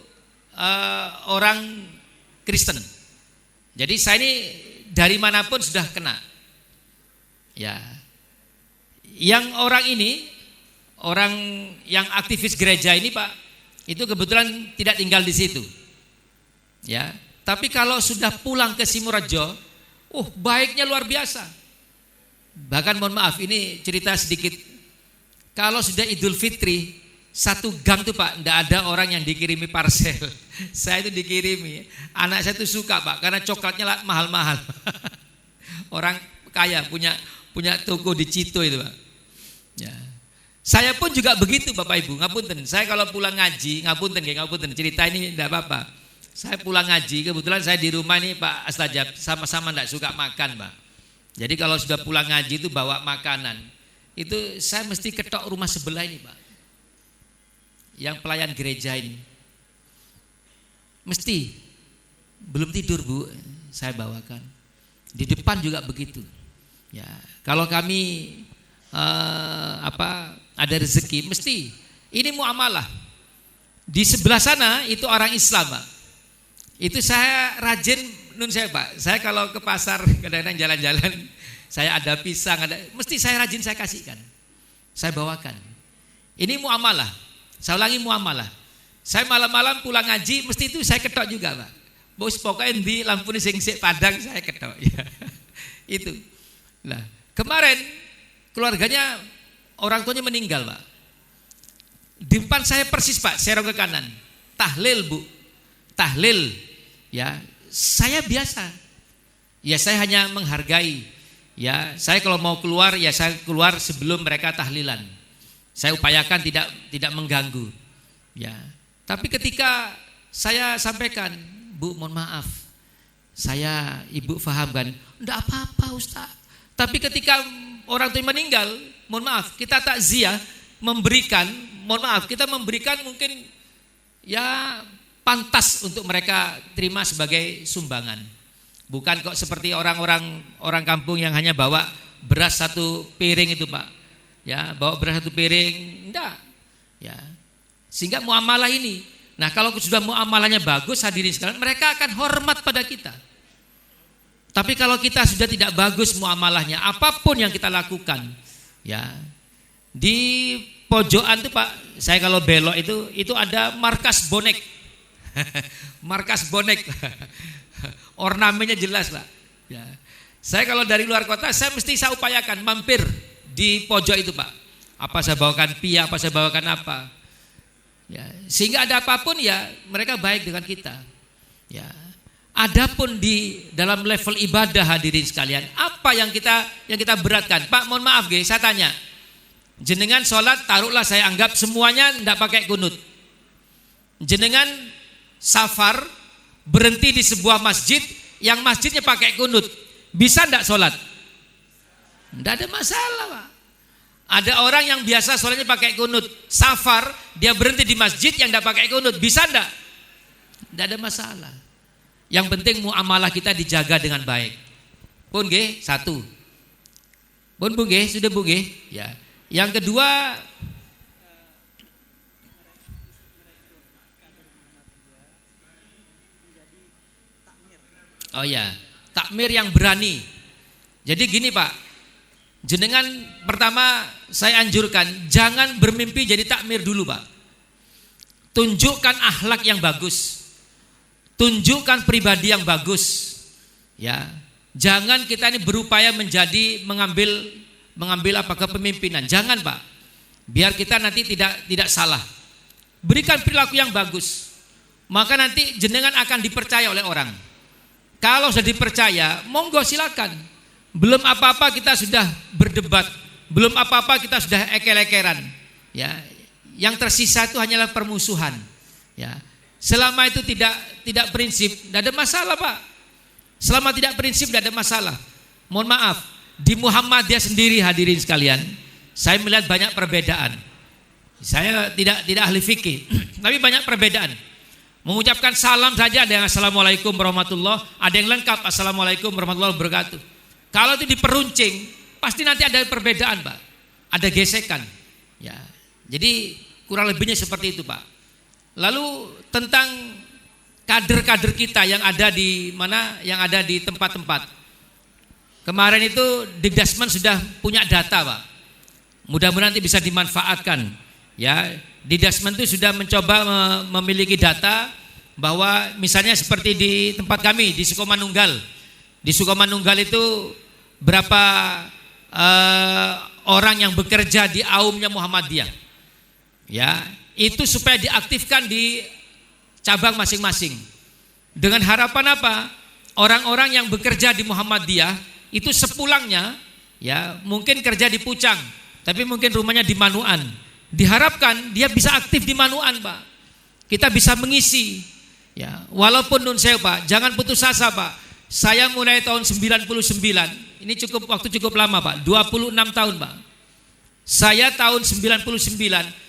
orang Kristen. Jadi saya ini dari manapun sudah kena. Ya, yang orang ini, orang yang aktivis gereja ini Pak, itu kebetulan tidak tinggal di situ. Ya, tapi kalau sudah pulang ke Simorejo, baiknya luar biasa. Bahkan mohon maaf, ini cerita sedikit. Kalau sudah Idul Fitri, satu gang tuh Pak, tidak ada orang yang dikirimi parcel. Saya itu dikirimi. Anak saya tuh suka Pak, karena coklatnya mahal-mahal. Orang kaya punya toko di Cito itu Pak. Ya. Saya pun juga begitu Bapak Ibu, ngapunten. Saya kalau pulang ngaji, ngapunten, cerita ini tidak apa-apa. Saya pulang ngaji, kebetulan saya di rumah ini Pak Astajab, sama-sama tidak suka makan Pak. Jadi kalau sudah pulang ngaji itu bawa makanan, itu saya mesti ketok rumah sebelah ini Pak, yang pelayan gereja ini. Mesti, belum tidur Bu, saya bawakan. Di depan juga begitu. Ya, kalau kami ada rezeki, mesti ini muamalah. Di sebelah sana itu orang Islam Pak. Itu saya rajin saya Pak. Saya kalau ke pasar kadang-kadang jalan-jalan, saya ada pisang, mesti saya rajin saya kasihkan. Saya bawakan. Ini muamalah. Saya ulangi muamalah. Saya malam-malam pulang ngaji, mesti itu saya ketok juga Pak. Bos pokoknya di lampu ini sing padang saya ketok. Ya. Itu. Nah, kemarin keluarganya orang tuanya meninggal Pak. Di depan saya persis Pak, serong ke kanan. Tahlil Bu. Tahlil. Ya, saya biasa. Ya, saya hanya menghargai. Ya, saya kalau mau keluar ya saya keluar sebelum mereka tahlilan. Saya upayakan tidak mengganggu. Ya. Tapi ketika saya sampaikan, Bu, mohon maaf. Ibu fahamkan, enggak apa-apa Ustaz. Tapi ketika orang tua meninggal, mohon maaf, kita takziah memberikan, mohon maaf, kita memberikan mungkin ya pantas untuk mereka terima sebagai sumbangan. Bukan kok seperti orang kampung yang hanya bawa beras satu piring itu Pak. Ya, bawa beras satu piring, enggak. Ya. Sehingga muamalah ini. Nah, kalau sudah muamalahnya bagus hadirin sekalian, mereka akan hormat pada kita. Tapi kalau kita sudah tidak bagus muamalahnya, apapun yang kita lakukan, ya. Di pojokan itu Pak, saya kalau belok itu ada markas bonek. Markas bonek. Ornamennya jelas Pak. Ya. Saya kalau dari luar kota, saya upayakan mampir di pojok itu Pak. Apa saya bawakan pia, apa saya bawakan apa. Ya. Sehingga ada apapun ya mereka baik dengan kita. Ya. Adapun di dalam level ibadah hadirin sekalian, apa yang kita beratkan? Pak, mohon maaf saya tanya. Jenengan sholat, taruhlah saya anggap semuanya tidak pakai kunut. Jenengan safar berhenti di sebuah masjid yang masjidnya pakai kunut, bisa enggak sholat? Enggak ada masalah Pak. Ada orang yang biasa sholatnya pakai kunut, safar dia berhenti di masjid yang enggak pakai kunut, bisa enggak? Enggak ada masalah. Yang penting muamalah kita dijaga dengan baik. Pun nggih, satu. Pun Bu nggih, sudah Bu nggih? Ya. Yang kedua, oh ya, takmir yang berani. Jadi gini Pak, jenengan pertama saya anjurkan jangan bermimpi jadi takmir dulu Pak. Tunjukkan akhlak yang bagus, tunjukkan pribadi yang bagus. Ya, jangan kita ini berupaya mengambil apa kepemimpinan. Jangan, Pak. Biar kita nanti tidak salah. Berikan perilaku yang bagus. Maka nanti jenengan akan dipercaya oleh orang. Kalau sudah dipercaya, monggo silakan. Belum apa-apa kita sudah berdebat, belum apa-apa kita sudah ekel-ekeran. Ya, yang tersisa itu hanyalah permusuhan. Ya, selama itu tidak prinsip, tidak ada masalah, Pak. Selama tidak prinsip, tidak ada masalah. Mohon maaf, di Muhammadiyah sendiri hadirin sekalian, saya melihat banyak perbedaan. Saya tidak ahli fikih, tapi banyak perbedaan. Mengucapkan salam saja ada yang assalamualaikum warahmatullah, ada yang lengkap assalamualaikum warahmatullahi wabarakatuh. Kalau itu diperuncing, pasti nanti ada perbedaan, Pak. Ada gesekan. Ya, jadi kurang lebihnya seperti itu, Pak. Lalu tentang kader-kader kita yang ada di mana, yang ada di tempat-tempat. Kemarin itu Dikdasmen sudah punya data, Pak. Mudah-mudahan nanti bisa dimanfaatkan. Ya, Dikdasmen itu sudah mencoba memiliki data bahwa misalnya seperti di tempat kami di Sukomanunggal. Di Sukomanunggal itu berapa orang yang bekerja di AUM-nya Muhammadiyah. Ya, itu supaya diaktifkan di cabang masing-masing. Dengan harapan apa? Orang-orang yang bekerja di Muhammadiyah itu sepulangnya, ya mungkin kerja di Pucang, tapi mungkin rumahnya di Manuan. Diharapkan dia bisa aktif di Manuan, Pak. Kita bisa mengisi. Ya, walaupun nun sewu, Pak, jangan putus asa, Pak. Saya mulai tahun 99, ini waktu cukup lama, Pak, 26 tahun, Pak. Saya tahun 99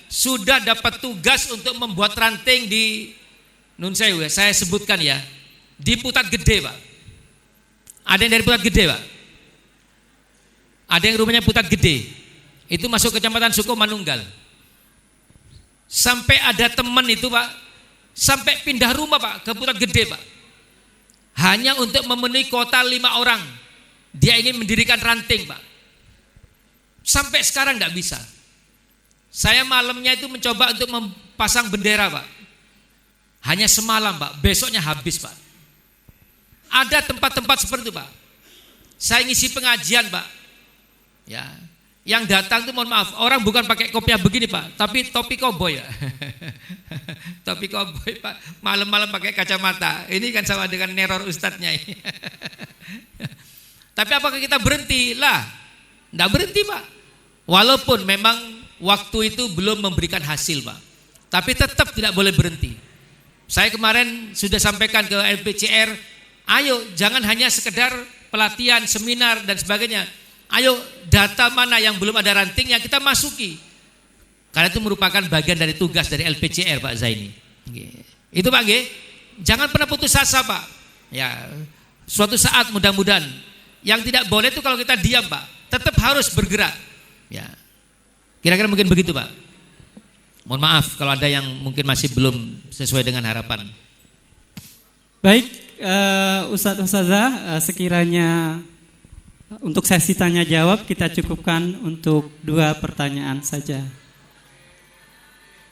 sudah dapat tugas untuk membuat ranting di nun sewu, saya sebutkan ya, di Putat Gede, Pak. Ada yang dari Putat Gede, Pak? Ada yang rumahnya Putat Gede. Itu masuk kecamatan Sukomanunggal. Sampai ada teman itu, Pak, sampai pindah rumah, Pak, ke Putat Gede, Pak. Hanya untuk memenuhi kuota 5 orang. Dia ingin mendirikan ranting, Pak. Sampai sekarang enggak bisa. Saya malamnya itu mencoba untuk memasang bendera, Pak. Hanya semalam, Pak. Besoknya habis, Pak. Ada tempat-tempat seperti itu, Pak. Saya ngisi pengajian, Pak. Ya, yang datang itu mohon maaf, orang bukan pakai kopiah begini, Pak, tapi topi koboi ya. Topi koboi, Pak. Malam-malam pakai kacamata. Ini kan sama dengan neror ustadznya. Tapi apakah kita berhenti? Lah, enggak berhenti, Pak. Walaupun memang waktu itu belum memberikan hasil, Pak. Tapi tetap tidak boleh berhenti. Saya kemarin sudah sampaikan ke LPCR, ayo jangan hanya sekedar pelatihan, seminar dan sebagainya. Ayo data mana yang belum ada rantingnya kita masuki. Karena itu merupakan bagian dari tugas dari LPCR, Pak Zaini. Itu, Pak, jangan pernah putus asa, Pak. Ya, suatu saat mudah-mudahan. Yang tidak boleh itu kalau kita diam, Pak. Tetap harus bergerak. Ya, kira-kira mungkin begitu, Pak. Mohon maaf kalau ada yang mungkin masih belum sesuai dengan harapan. Baik, Ustadz Ustazah, sekiranya untuk sesi tanya jawab kita cukupkan untuk 2 pertanyaan saja.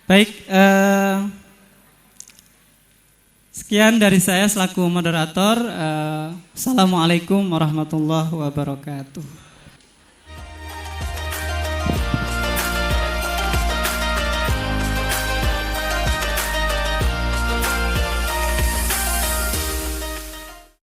Baik, sekian dari saya selaku moderator. Assalamualaikum warahmatullahi wabarakatuh.